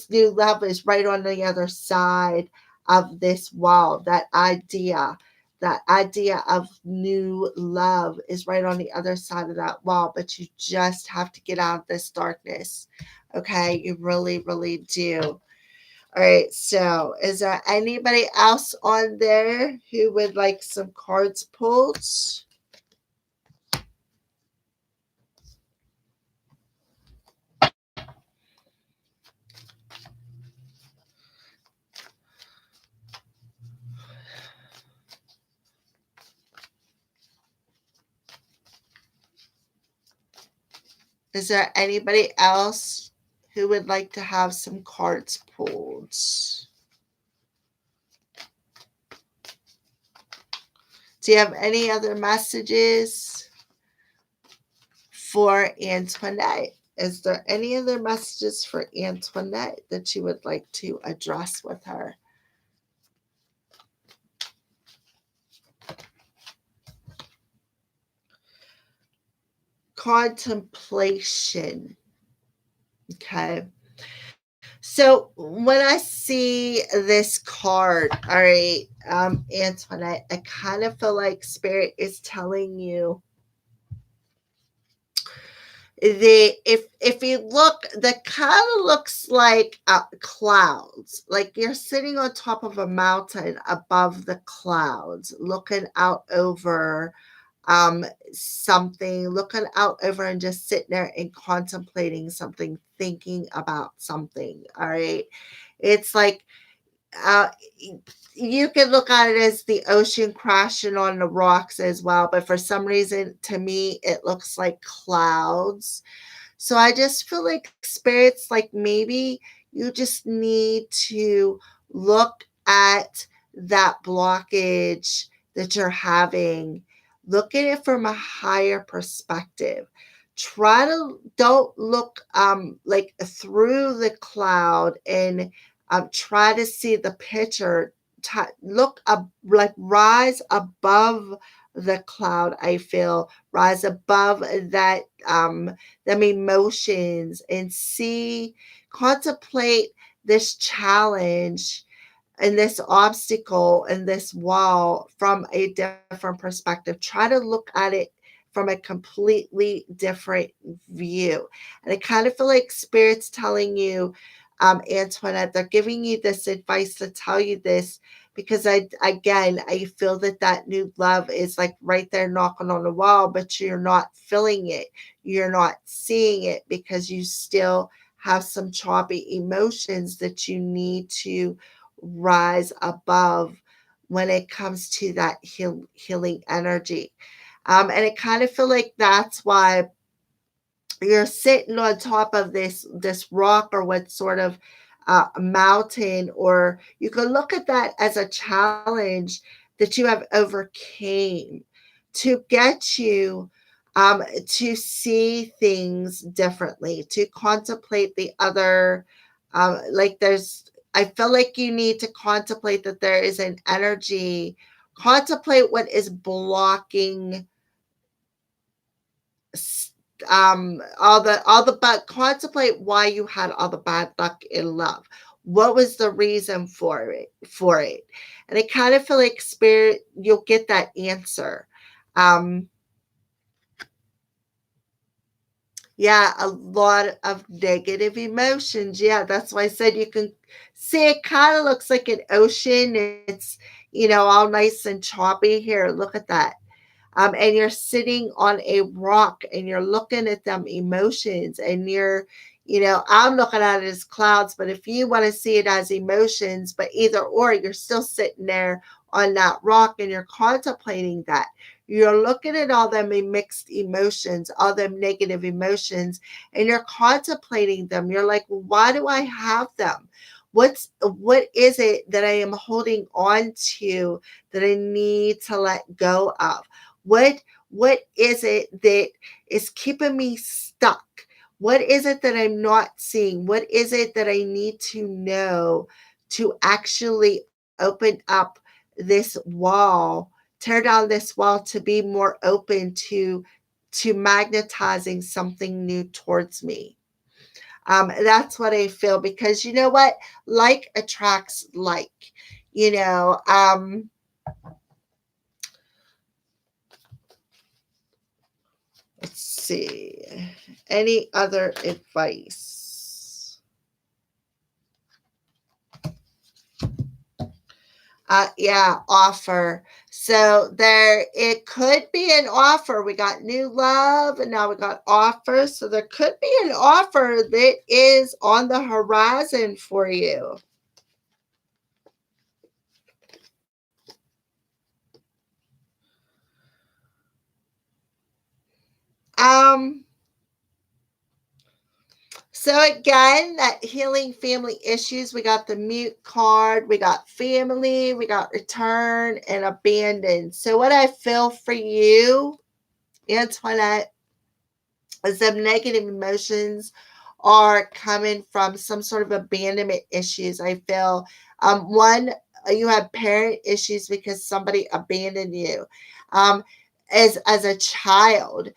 new level is right on the other side of this wall. That idea of new love is right on the other side of that wall, but you just have to get out of this darkness. Okay, you really, really do. All right, so is there anybody else on there who would like some cards pulled? Is there anybody else who would like to have some cards pulled? Do you have any other messages? for Antoinette. Is there any other messages for Antoinette that you would like to address with her? Contemplation. Okay. So when I see this card, all right, Antoinette, I kind of feel like Spirit is telling you if you look, that kind of looks like clouds, like you're sitting on top of a mountain above the clouds, looking out over um something, looking out over and just sitting there and contemplating something, thinking about something. All right, it's like uh you can look at it as the ocean crashing on the rocks as well, but for some reason to me it looks like clouds. So I just feel like spirits, like maybe you just need to look at that blockage that you're having, look at it from a higher perspective. Try to don't look like through the cloud and try to see the picture. Look up, like rise above the cloud. I feel rise above that them emotions and see, contemplate this challenge and this obstacle and this wall from a different perspective. Try to look at it from a completely different view. And I kind of feel like Spirit's telling you, Antoinette, they're giving you this advice to tell you this because I feel that that new love is like right there knocking on the wall, but you're not feeling it. You're not seeing it because you still have some choppy emotions that you need to rise above when it comes to that healing energy. And I kind of feel like that's why you're sitting on top of this rock or what sort of mountain, or you can look at that as a challenge that you have overcame to get you to see things differently, to contemplate the other. Like there's, I feel like you need to contemplate that there is an energy. Contemplate what is blocking all the but contemplate why you had all the bad luck in love. What was the reason for it? And I kind of feel like Spirit, you'll get that answer. um yeah, a lot of negative emotions. Yeah, that's why I said you can see it kind of looks like an ocean. It's, all nice and choppy. Here, look at that. And you're sitting on a rock and you're looking at them emotions, and I'm looking at it as clouds, but if you want to see it as emotions, but either or, you're still sitting there on that rock and you're contemplating that. You're looking at all them mixed emotions, all them negative emotions, and you're contemplating them. You're like, well, why do I have them? What is it that I am holding on to that I need to let go of? What is it that is keeping me stuck? What is it that I'm not seeing? What is it that I need to know to actually open up this wall, tear down this wall to be more open to magnetizing something new towards me? That's what I feel, because you know what? Like attracts like. You know, let's see. Any other advice? Yeah, offer. So there, it could be an offer. We got new love and now we got offer. So there could be an offer that is on the horizon for you. Um, So again, that healing family issues, we got the mute card, we got family, we got return and abandon. So what I feel for you, Antoinette, Some negative emotions are coming from some sort of abandonment issues. I feel one, you have parent issues because somebody abandoned you. Um, as a child,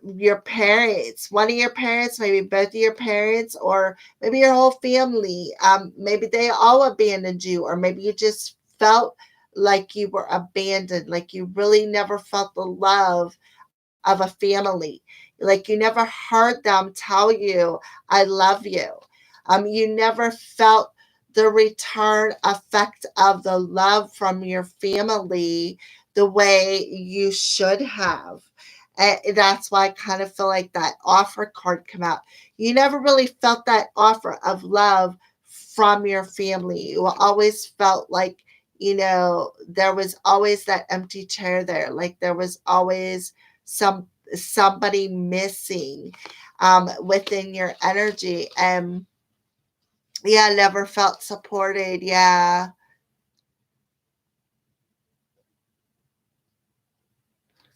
your parents, one of your parents, maybe both of your parents, or maybe your whole family, maybe they all abandoned you, or maybe you just felt like you were abandoned, like you really never felt the love of a family. Like you never heard them tell you, I love you. You never felt the return effect of the love from your family the way you should have. And that's why I kind of feel like that offer card come out. You never really felt that offer of love from your family. You always felt like, there was always that empty chair there. Like there was always some somebody missing within your energy. And yeah, never felt supported. Yeah.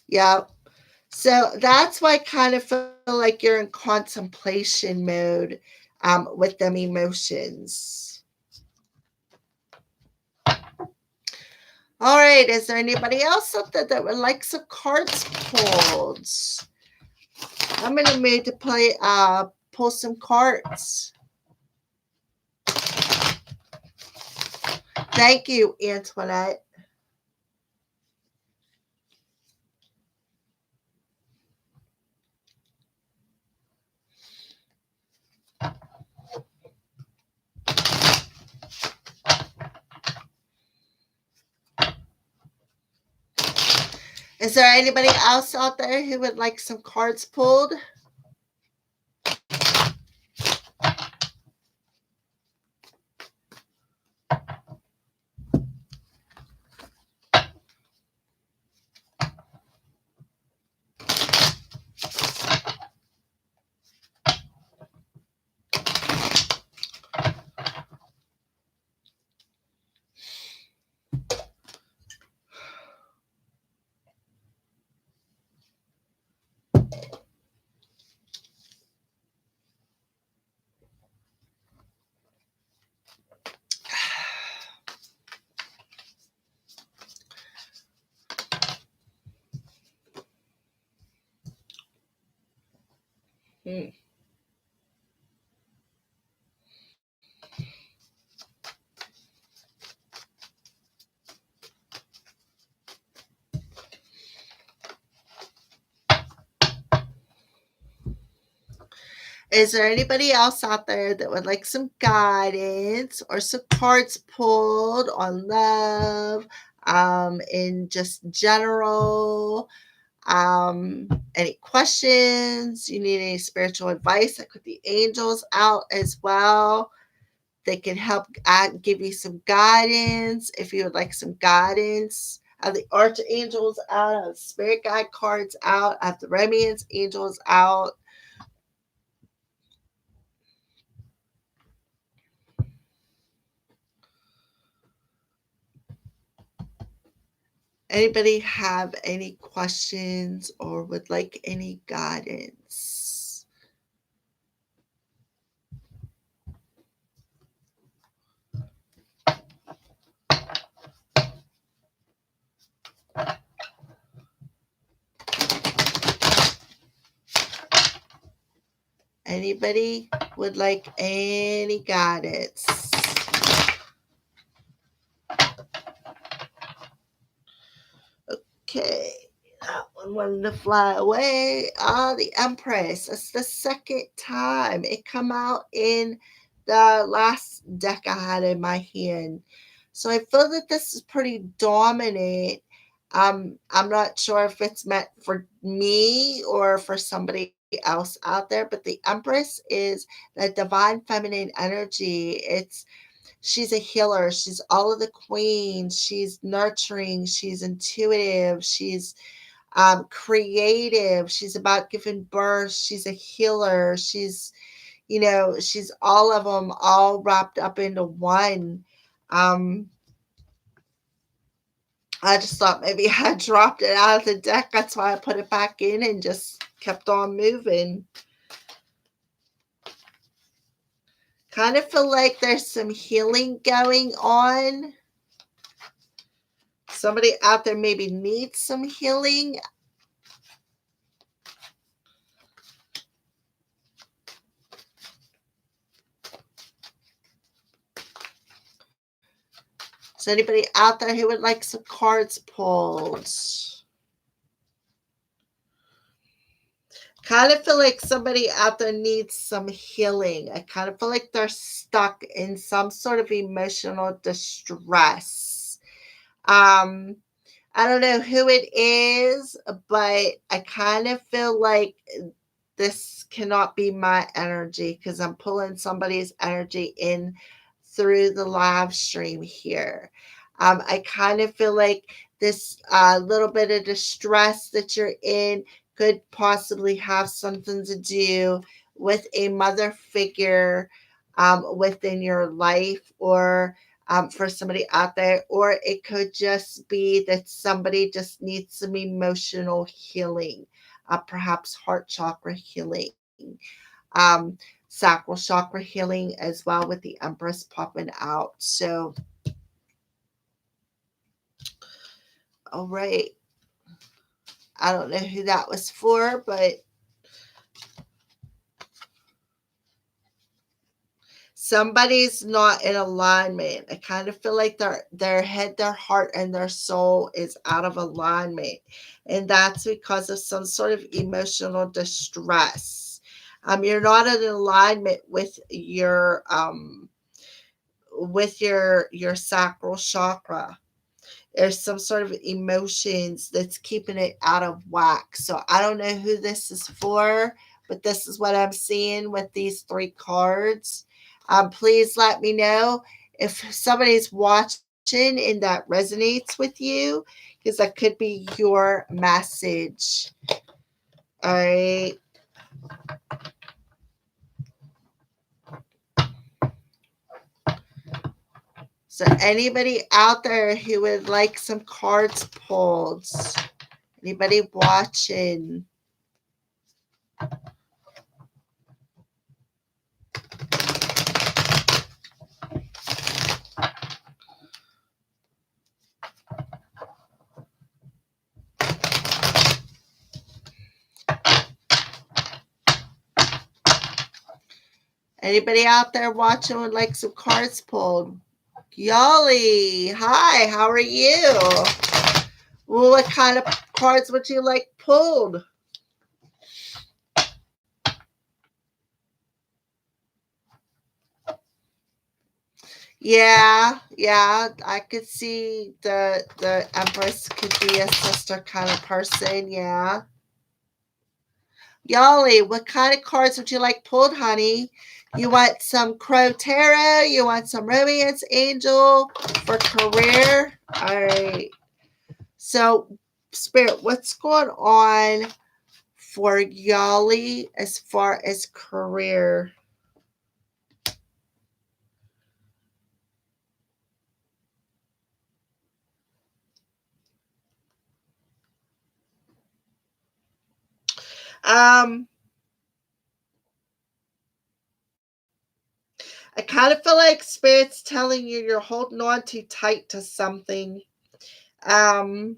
Yeah. So that's why I kind of feel like you're in contemplation mode with them emotions. All right. Is there anybody else out there that would like some cards pulled? I'm in a mood to pull some cards. Thank you, Antoinette. Is there anybody else out there who would like some cards pulled? Hmm. Is there anybody else out there that would like some guidance or some cards pulled on love, in just general? Any questions? You need any spiritual advice? I put the angels out as well. They can help give you some guidance if you would like some guidance. I have the archangels out, I have spirit guide cards out, I have the romance angels out. Anybody have any questions or would like any guidance? Anybody would like any guidance? Okay. That one wanted to fly away. Ah, the Empress. That's the second time it come out in the last deck I had in my hand. So I feel that this is pretty dominant. I'm not sure if it's meant for me or for somebody else out there, but the Empress is the divine feminine energy. She's a healer. She's all of the queens. She's nurturing. She's intuitive. She's creative. She's about giving birth. She's a healer. She's all of them, all wrapped up into one. Um, I just thought maybe I dropped it out of the deck. That's why I put it back in and just kept on moving. Kind of feel like there's some healing going on. Somebody out there maybe needs some healing. Is anybody out there who would like some cards pulled? Kind of feel like somebody out there needs some healing. I kind of feel like they're stuck in some sort of emotional distress. Um, I don't know who it is, but I kind of feel like this cannot be my energy because I'm pulling somebody's energy in through the live stream here. I kind of feel like this little bit of distress that you're in could possibly have something to do with a mother figure within your life, or for somebody out there, or it could just be that somebody just needs some emotional healing, perhaps heart chakra healing, um, sacral chakra healing as well, with the Empress popping out. So, all right. I don't know who that was for, but somebody's not in alignment. I kind of feel like their head, their heart, and their soul is out of alignment. And that's because of some sort of emotional distress. You're not in alignment with your sacral chakra. There's some sort of emotions that's keeping it out of whack. So I don't know who this is for, but this is what I'm seeing with these three cards. Please let me know if somebody's watching and that resonates with you, because that could be your message. All right. So anybody out there who would like some cards pulled? Anybody watching? Anybody out there watching would like some cards pulled? Yali, hi, how are you? Well, what kind of cards would you like pulled? Yeah, I could see the Empress could be a sister kind of person, yeah. Yali, what kind of cards would you like pulled, honey? You want some Crow Tarot? You want some Romance Angel for career? All right. So, Spirit, what's going on for Yali as far as career? Um, I kind of feel like Spirit's telling you you're holding on too tight to something. Um,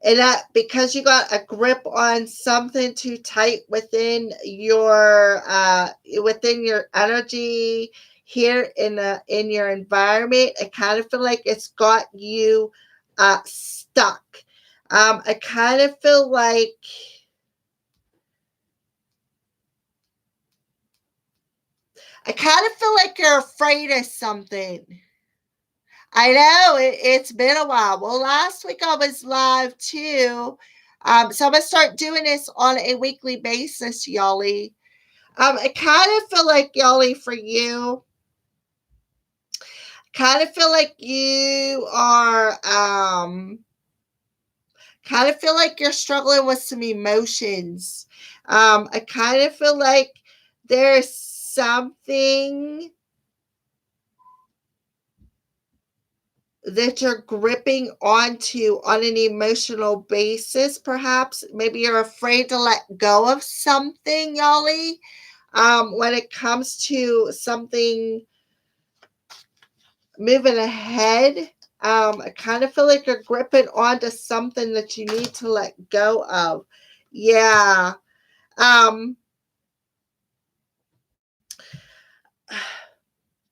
and that because you got a grip on something too tight within your energy here in your environment, I kind of feel like it's got you stuck. I kind of feel like you're afraid of something. I know it's been a while. Well, last week I was live too. So I'm gonna start doing this on a weekly basis, Yali. I kind of feel like Yali for you. Kind of feel like you are kind of feel like you're struggling with some emotions. I kind of feel like there's something that you're gripping onto on an emotional basis, perhaps. Maybe you're afraid to let go of something, Yali. When it comes to something moving ahead, I kind of feel like you're gripping onto something that you need to let go of. Yeah. Um,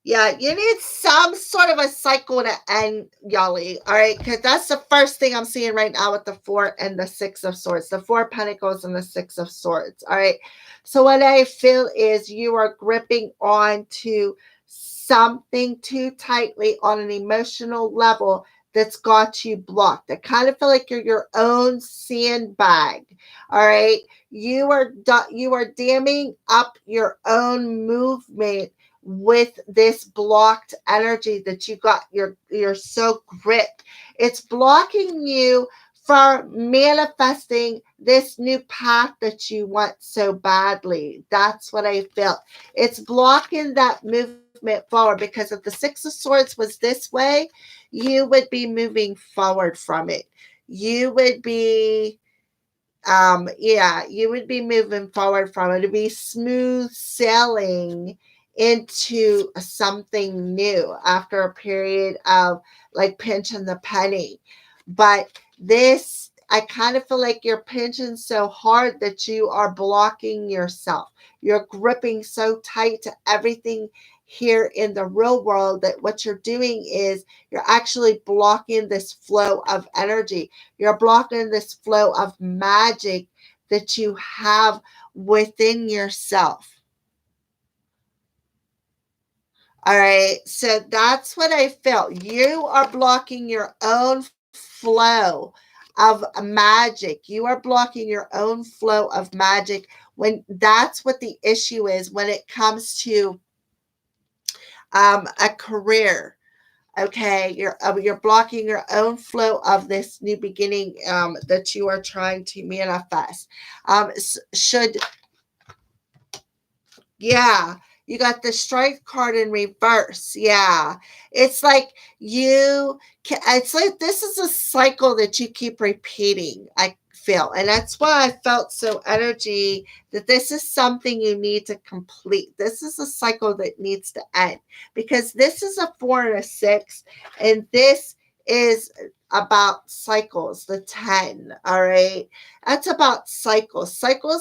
Yeah, you need some sort of a cycle to end, Yali. All right, because that's the first thing I'm seeing right now with the Four and the Six of Swords, the Four of Pentacles and the Six of Swords. All right, so what I feel is you are gripping on to something too tightly on an emotional level that's got you blocked. I kind of feel like you're your own sandbag. All right, you are damming up your own movement with this blocked energy that you got. You're so gripped. It's blocking you for manifesting this new path that you want so badly. That's what I felt. It's blocking that movement forward, because if the Six of Swords was this way, you would be moving forward from it. You would be yeah, you would be moving forward from it. It'd be smooth sailing into something new after a period of like pinching the penny. But this, I kind of feel like you're pinching so hard that you are blocking yourself. You're gripping so tight to everything here in the real world that what you're doing is you're actually blocking this flow of energy. You're blocking this flow of magic that you have within yourself. All right. So that's what I felt. You are blocking your own flow of magic. You are blocking your own flow of magic when that's what the issue is when it comes to a career. Okay, you're blocking your own flow of this new beginning that you are trying to manifest. Should Yeah, you got the strength card in reverse. Yeah. It's like it's like this is a cycle that you keep repeating, I feel. And that's why I felt so energy that this is something you need to complete. This is a cycle that needs to end, because this is a 4 and a 6, and this is about cycles, the 10. All right. That's about cycles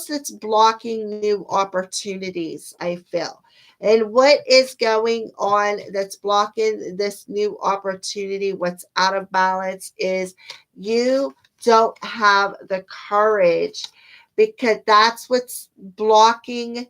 that's blocking new opportunities, I feel. And what is going on that's blocking this new opportunity, what's out of balance, is you don't have the courage, because that's what's blocking.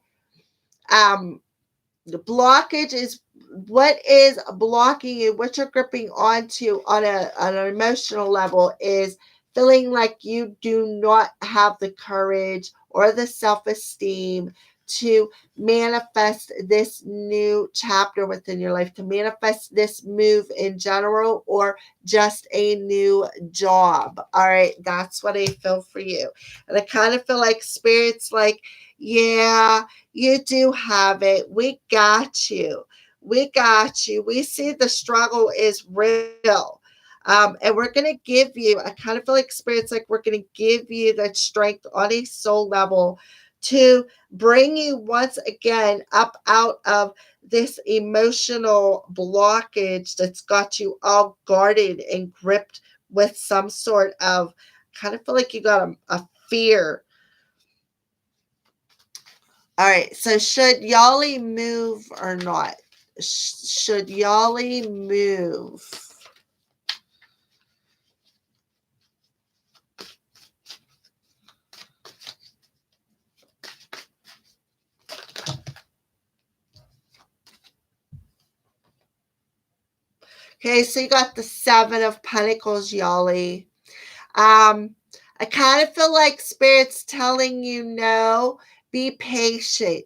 The blockage is what is blocking you, what you're gripping onto on an emotional level is feeling like you do not have the courage or the self-esteem to manifest this new chapter within your life, to manifest this move in general, or just a new job. All right, that's what I feel for you. And I kind of feel like spirits like, yeah, you do have it. We got you. We got you. We see the struggle is real. And we're going to give you, I kind of feel like spirits like we're going to give you that strength on a soul level to bring you once again up out of this emotional blockage that's got you all guarded and gripped with some sort of, kind of feel like you got a fear. All right, so should Yali move or not? Should Yali move? Okay, so you got the Seven of Pentacles, Yali. I kind of feel like Spirit's telling you no, be patient.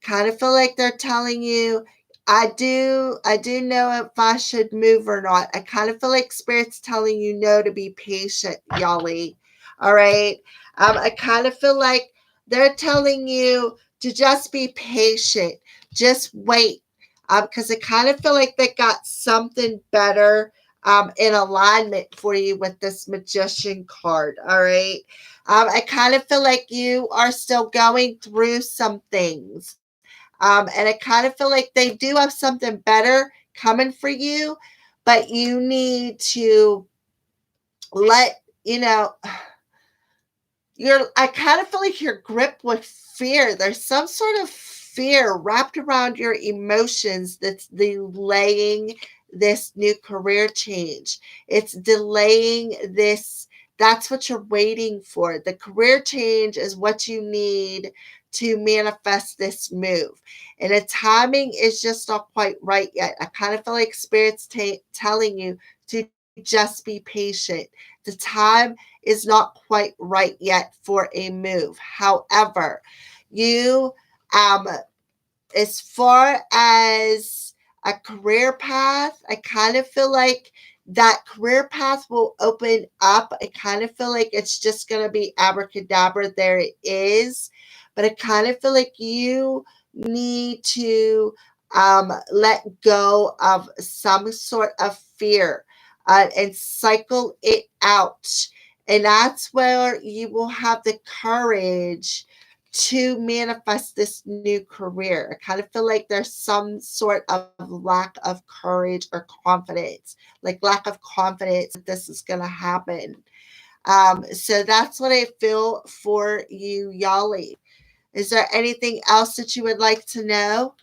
Kind of feel like they're telling you, I do know if I should move or not. I kind of feel like Spirit's telling you no, to be patient, Yali. All right. I kind of feel like they're telling you to just be patient, just wait. Because I kind of feel like they got something better in alignment for you with this Magician card. All right. I kind of feel like you are still going through some things. And I kind of feel like they do have something better coming for you, but you need to let, I kind of feel like you're gripped with fear. There's some sort of fear wrapped around your emotions that's delaying this new career change. It's delaying this. That's what you're waiting for. The career change is what you need to manifest this move. And the timing is just not quite right yet. I kind of feel like Spirit's telling you to just be patient. The time is not quite right yet for a move. However, you, as far as a career path, I kind of feel like that career path will open up. I kind of feel like it's just going to be abracadabra. There it is. But I kind of feel like you need to let go of some sort of fear and cycle it out. And that's where you will have the courage to manifest this new career. I kind of feel like there's some sort of lack of courage or confidence, like lack of confidence that this is going to happen. So that's what I feel for you, Yali. Is there anything else that you would like to know?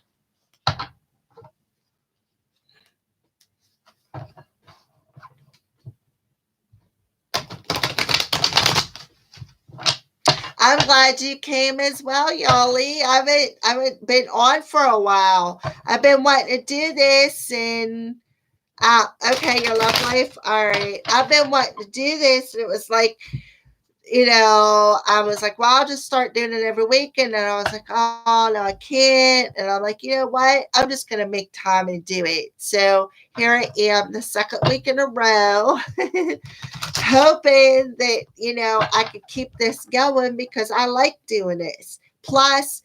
I'm glad you came as well, Yali. I haven't been on for a while. I've been wanting to do this and okay, your love life. All right. I've been wanting to do this. And it was like, I was like, well, I'll just start doing it every weekend. And I was like, oh, no, I can't. And I'm like, you know what? I'm just going to make time and do it. So here I am the second week in a row, hoping that, I could keep this going because I like doing this. Plus,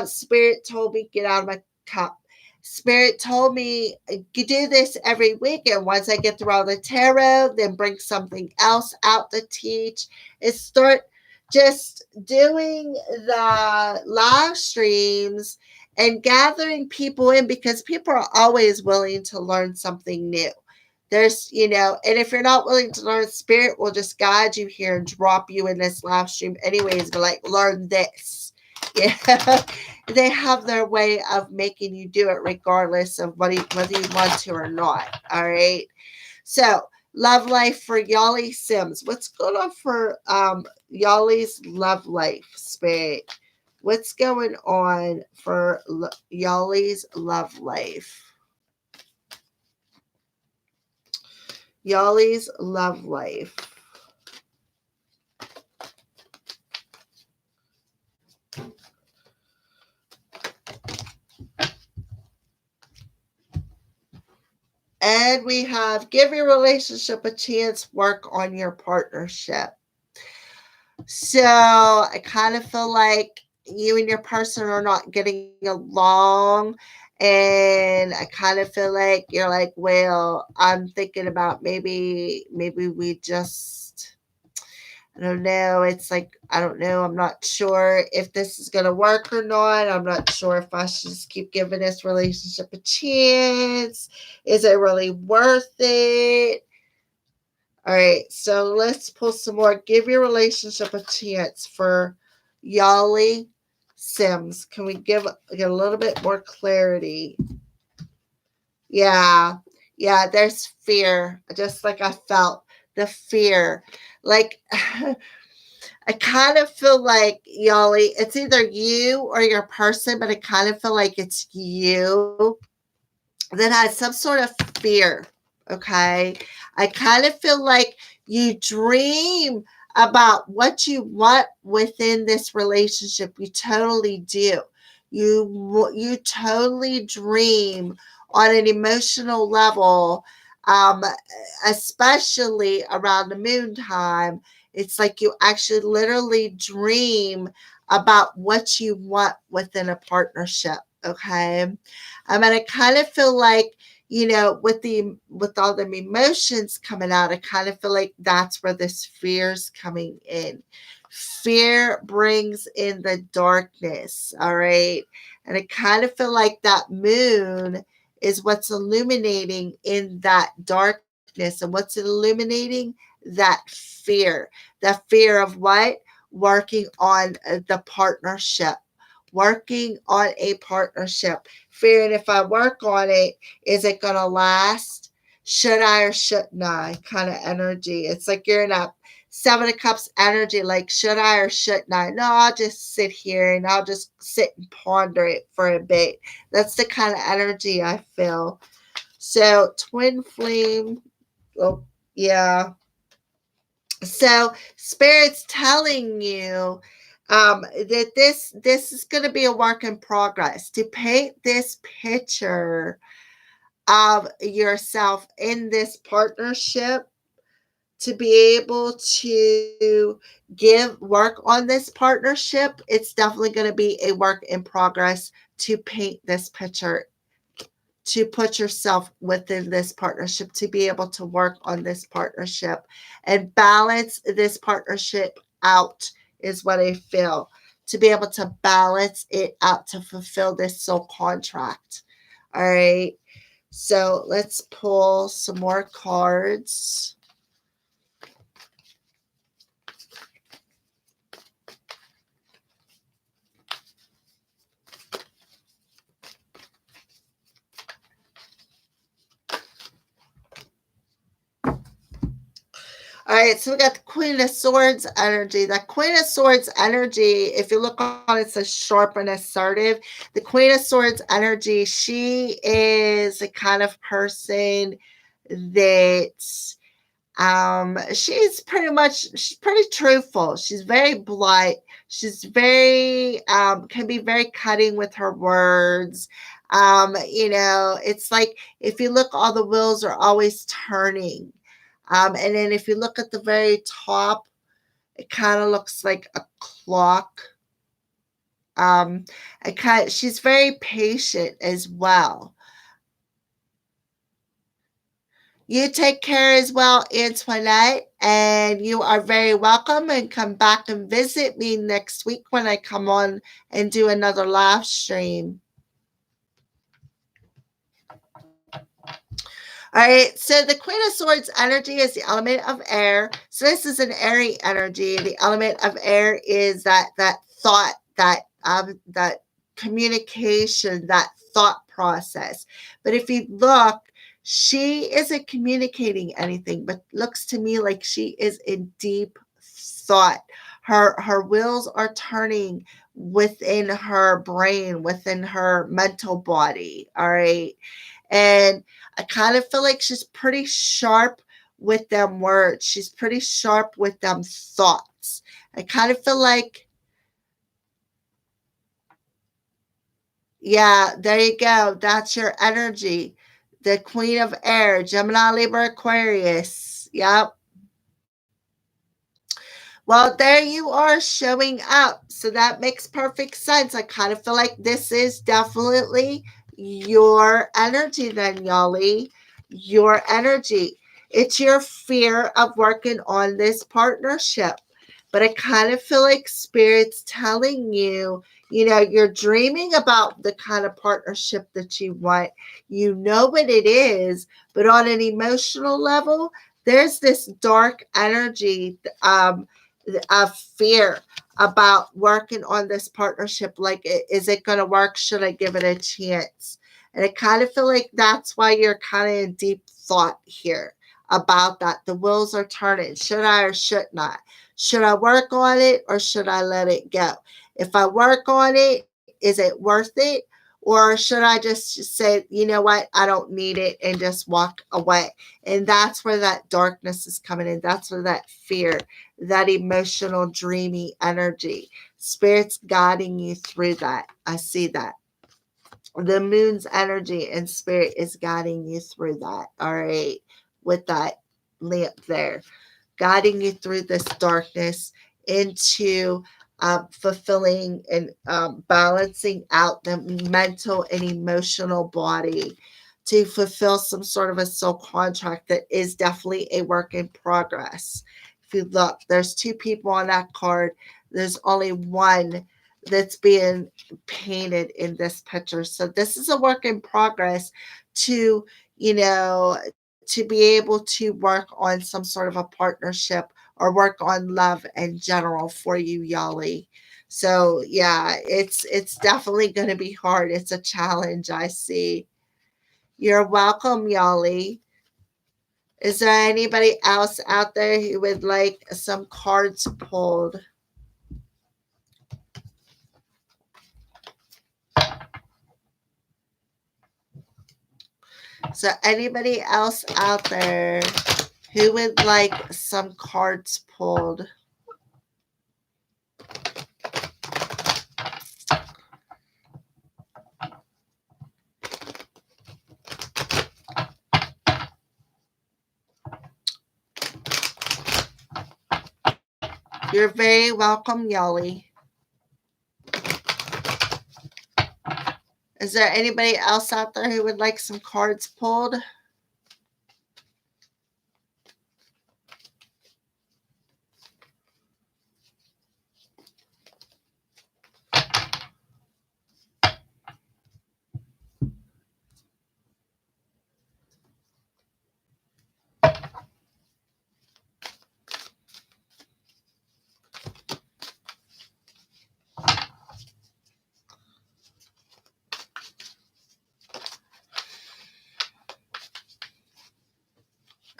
Spirit told me, get out of my cup. Spirit told me, you do this every week, and once I get through all the tarot, then bring something else out to teach. Is start just doing the live streams and gathering people in because people are always willing to learn something new. There's, and if you're not willing to learn, Spirit will just guide you here and drop you in this live stream anyways, but like, learn this. Yeah. They have their way of making you do it regardless of whether you want to or not. All right. So, love life for Yali Sims. What's going on for Yali's love life, Spirit? What's going on for Yali's love life? Yali's love life. And we have give your relationship a chance, work on your partnership. So I kind of feel like you and your person are not getting along. And I kind of feel like you're like, well, I'm thinking about maybe we just, I don't know. It's like, I don't know. I'm not sure if this is going to work or not. I'm not sure if I should just keep giving this relationship a chance. Is it really worth it? All right. So let's pull some more. Give your relationship a chance for Yali Sims. Can we get a little bit more clarity? Yeah. Yeah. There's fear, just like I felt the fear. Like, I kind of feel like, Yali, it's either you or your person, but I kind of feel like it's you that has some sort of fear. Okay. I kind of feel like you dream about what you want within this relationship. You totally do. You totally dream on an emotional level, um, especially around the moon time. It's like you actually literally dream about what you want within a partnership. Okay. And I kind of feel like with all them emotions coming out, I kind of feel like that's where this fear's coming in. Fear brings in the darkness, all right? And I kind of feel like that moon is what's illuminating in that darkness. And what's illuminating? That fear. The fear of what? Working on the partnership, working on a partnership, fearing if I work on it, is it going to last? Should I or shouldn't I? Kind of energy. It's like you're in a Seven of Cups energy, like, should I or shouldn't I? No, I'll just sit here and I'll just sit and ponder it for a bit. That's the kind of energy I feel. So, twin flame. Oh, yeah. So spirit's telling you that this is going to be a work in progress. To paint this picture of yourself in this partnership, to be able to give work on this partnership, it's definitely going to be a work in progress to paint this picture, to put yourself within this partnership, to be able to work on this partnership and balance this partnership out, is what I feel. To be able to balance it out to fulfill this soul contract. All right. So let's pull some more cards. All right, so we got the Queen of Swords energy. The Queen of Swords energy, if you look on it, says sharp and assertive. The Queen of Swords energy, she is the kind of person that she's pretty truthful. She's very blunt. She's very can be very cutting with her words. It's like, if you look, all the wheels are always turning. And then if you look at the very top, it kind of looks like a clock. She's very patient as well. You take care as well, Antoinette, and you are very welcome, and come back and visit me next week when I come on and do another live stream. All right, so the Queen of Swords energy is the element of air. So this is an airy energy. The element of air is that thought, that communication, that thought process. But if you look, she isn't communicating anything, but looks to me like she is in deep thought. Her wheels are turning within her brain, within her mental body. All right. And I kind of feel like she's pretty sharp with them words. She's pretty sharp with them thoughts. I kind of feel like, yeah, there you go. That's your energy. The Queen of Air, Gemini, Libra, Aquarius. Yep. Well, there you are showing up. So that makes perfect sense. I kind of feel like this is definitely your energy, then, Yali. Your energy. It's your fear of working on this partnership. But I kind of feel like Spirit's telling you, you're dreaming about the kind of partnership that you want. You know what it is, but on an emotional level, there's this dark energy of fear about working on this partnership. Like, is it going to work? Should I give it a chance? And I kind of feel like that's why you're kind of in deep thought here about that. The wheels are turning. Should I or should not? Should I work on it or should I let it go? If I work on it, is it worth it? Or should I just say, you know what, I don't need it, and just walk away? And that's where that darkness is coming in. That's where that fear, that emotional, dreamy energy. Spirit's guiding you through that. I see that. The moon's energy and spirit is guiding you through that. All right. With that lamp there, guiding you through this darkness into fulfilling and balancing out the mental and emotional body, to fulfill some sort of a soul contract that is definitely a work in progress. If you look, there's two people on that card. There's only one that's being painted in this picture. So this is a work in progress to, you know, to be able to work on some sort of a partnership or work on love in general for you, Yali. So yeah, it's definitely going to be hard. It's a challenge, I see. You're welcome, Yali. Is there anybody else out there who would like some cards pulled? So anybody else out there who would like some cards pulled? You're very welcome, Yali. Is there anybody else out there who would like some cards pulled?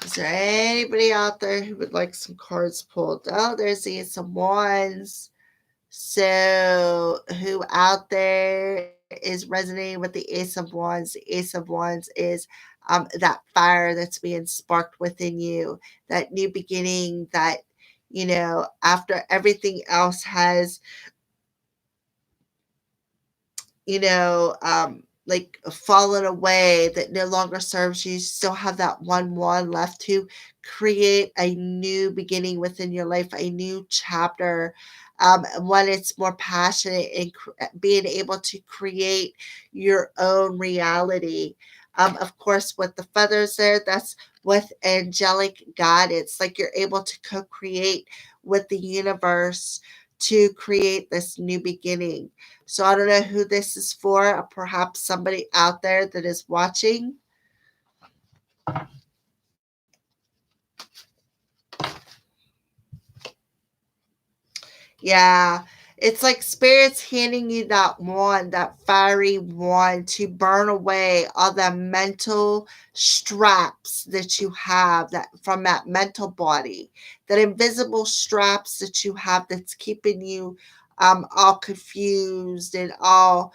Is there anybody out there who would like some cards pulled? Oh, there's the Ace of Wands. So, who out there is resonating with the Ace of Wands? The Ace of Wands is that fire that's being sparked within you, that new beginning that, after everything else has like fallen away, that no longer serves you, still have that one left to create a new beginning within your life, a new chapter, one it's more passionate in being able to create your own reality. Of course, with the feathers there, that's with angelic guidance, like you're able to co-create with the universe to create this new beginning. So I don't know who this is for, or perhaps somebody out there that is watching. Yeah, it's like spirits handing you that wand, that fiery wand to burn away all the mental straps that you have that from that mental body, that invisible straps that you have that's keeping you all confused and all,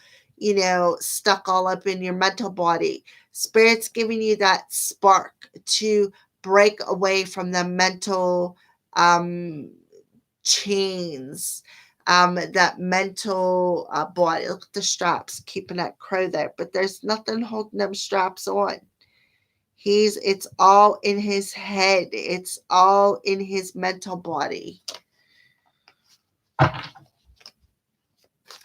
stuck all up in your mental body. Spirits giving you that spark to break away from the mental chains, that mental body. Look at the straps keeping that crow there, but there's nothing holding them straps on. It's all in his head, it's all in his mental body.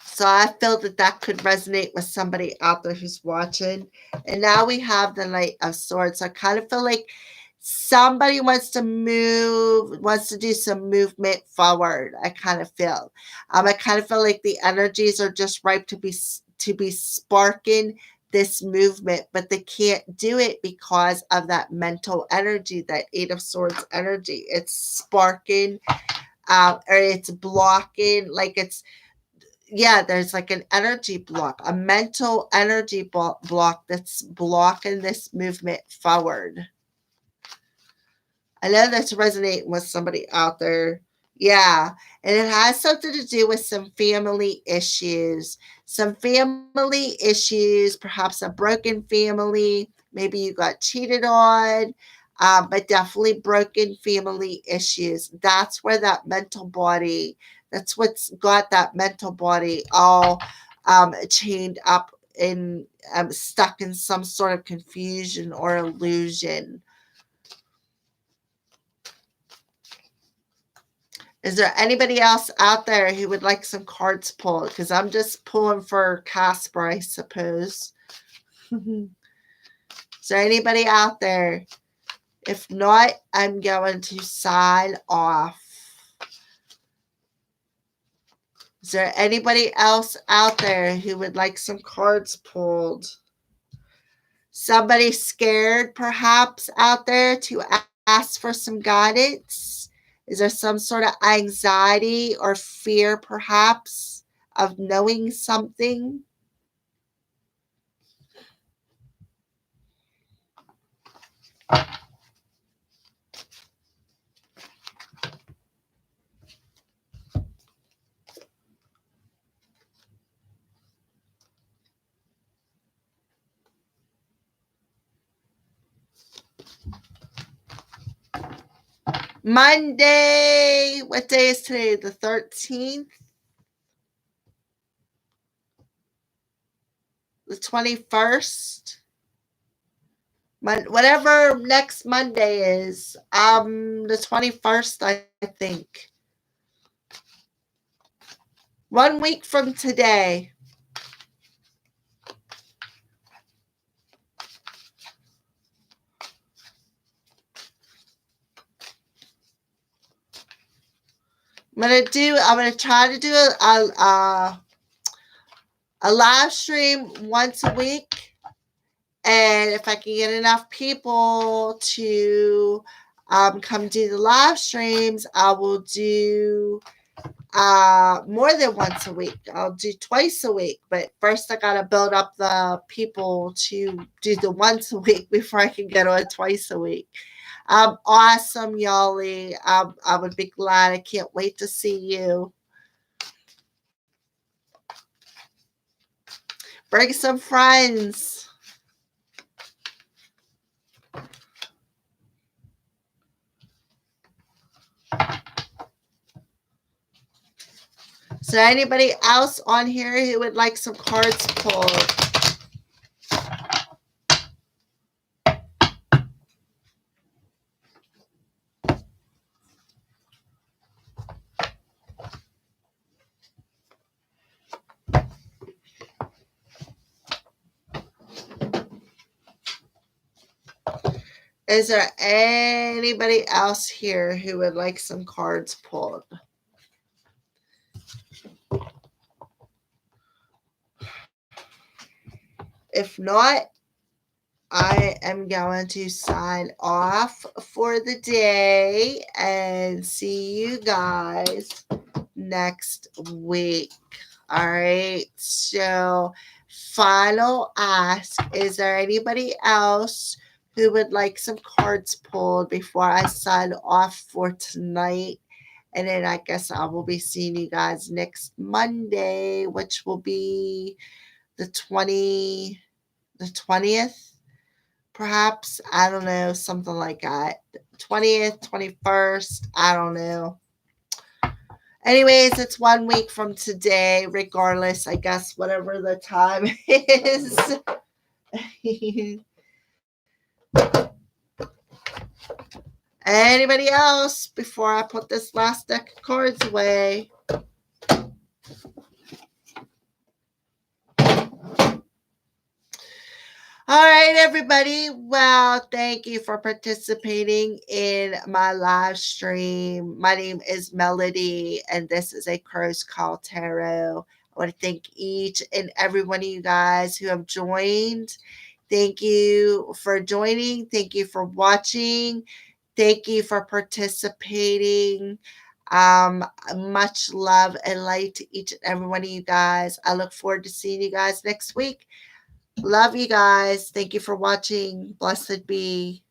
So I feel that that could resonate with somebody out there who's watching. And now we have the Knight of Swords. I kind of feel like somebody wants to do some movement forward. I kind of feel. I kind of feel like the energies are just ripe to be sparking this movement, but they can't do it because of that mental energy, that Eight of Swords energy. It's sparking, or it's blocking, like it's there's like an energy block, a mental energy block that's blocking this movement forward. I know that's resonating with somebody out there. Yeah. And it has something to do with some family issues. Some family issues, perhaps a broken family. Maybe you got cheated on, but definitely broken family issues. That's where that mental body, that's what's got that mental body all chained up and stuck in some sort of confusion or illusion. Is there anybody else out there who would like some cards pulled? Because I'm just pulling for Casper, I suppose. Is there anybody out there? If not, I'm going to sign off. Is there anybody else out there who would like some cards pulled? Somebody scared perhaps out there to ask for some guidance? Is there some sort of anxiety or fear perhaps of knowing something? Monday. What day is today? The 13th? The 21st? Whatever next Monday is. The 21st, I think. 1 week from today. I'm gonna try to do a live stream once a week, and if I can get enough people to come do the live streams, I will do more than once a week. I'll do twice a week, but first I gotta build up the people to do the once a week before I can get on twice a week. Awesome, Yali. I would be glad. I can't wait to see you. Bring some friends. Is there anybody else on here who would like some cards pulled? Is there anybody else here who would like some cards pulled? If not, I am going to sign off for the day and see you guys next week. All right. So, final ask, is there anybody else who would like some cards pulled before I sign off for tonight? And then I guess I will be seeing you guys next Monday, which will be the 20th, perhaps. I don't know, something like that. 20th, 21st, I don't know. Anyways, it's 1 week from today, regardless, I guess, whatever the time is. Anybody else before I put this last deck of cards away? All right, everybody. Well, thank you for participating in my live stream. My name is Melody, and this is a Crow's Call Tarot. I want to thank each and every one of you guys who have joined. Thank you for joining. Thank you for watching. Thank you for participating. Much love and light to each and every one of you guys. I look forward to seeing you guys next week. Love you guys. Thank you for watching. Blessed be.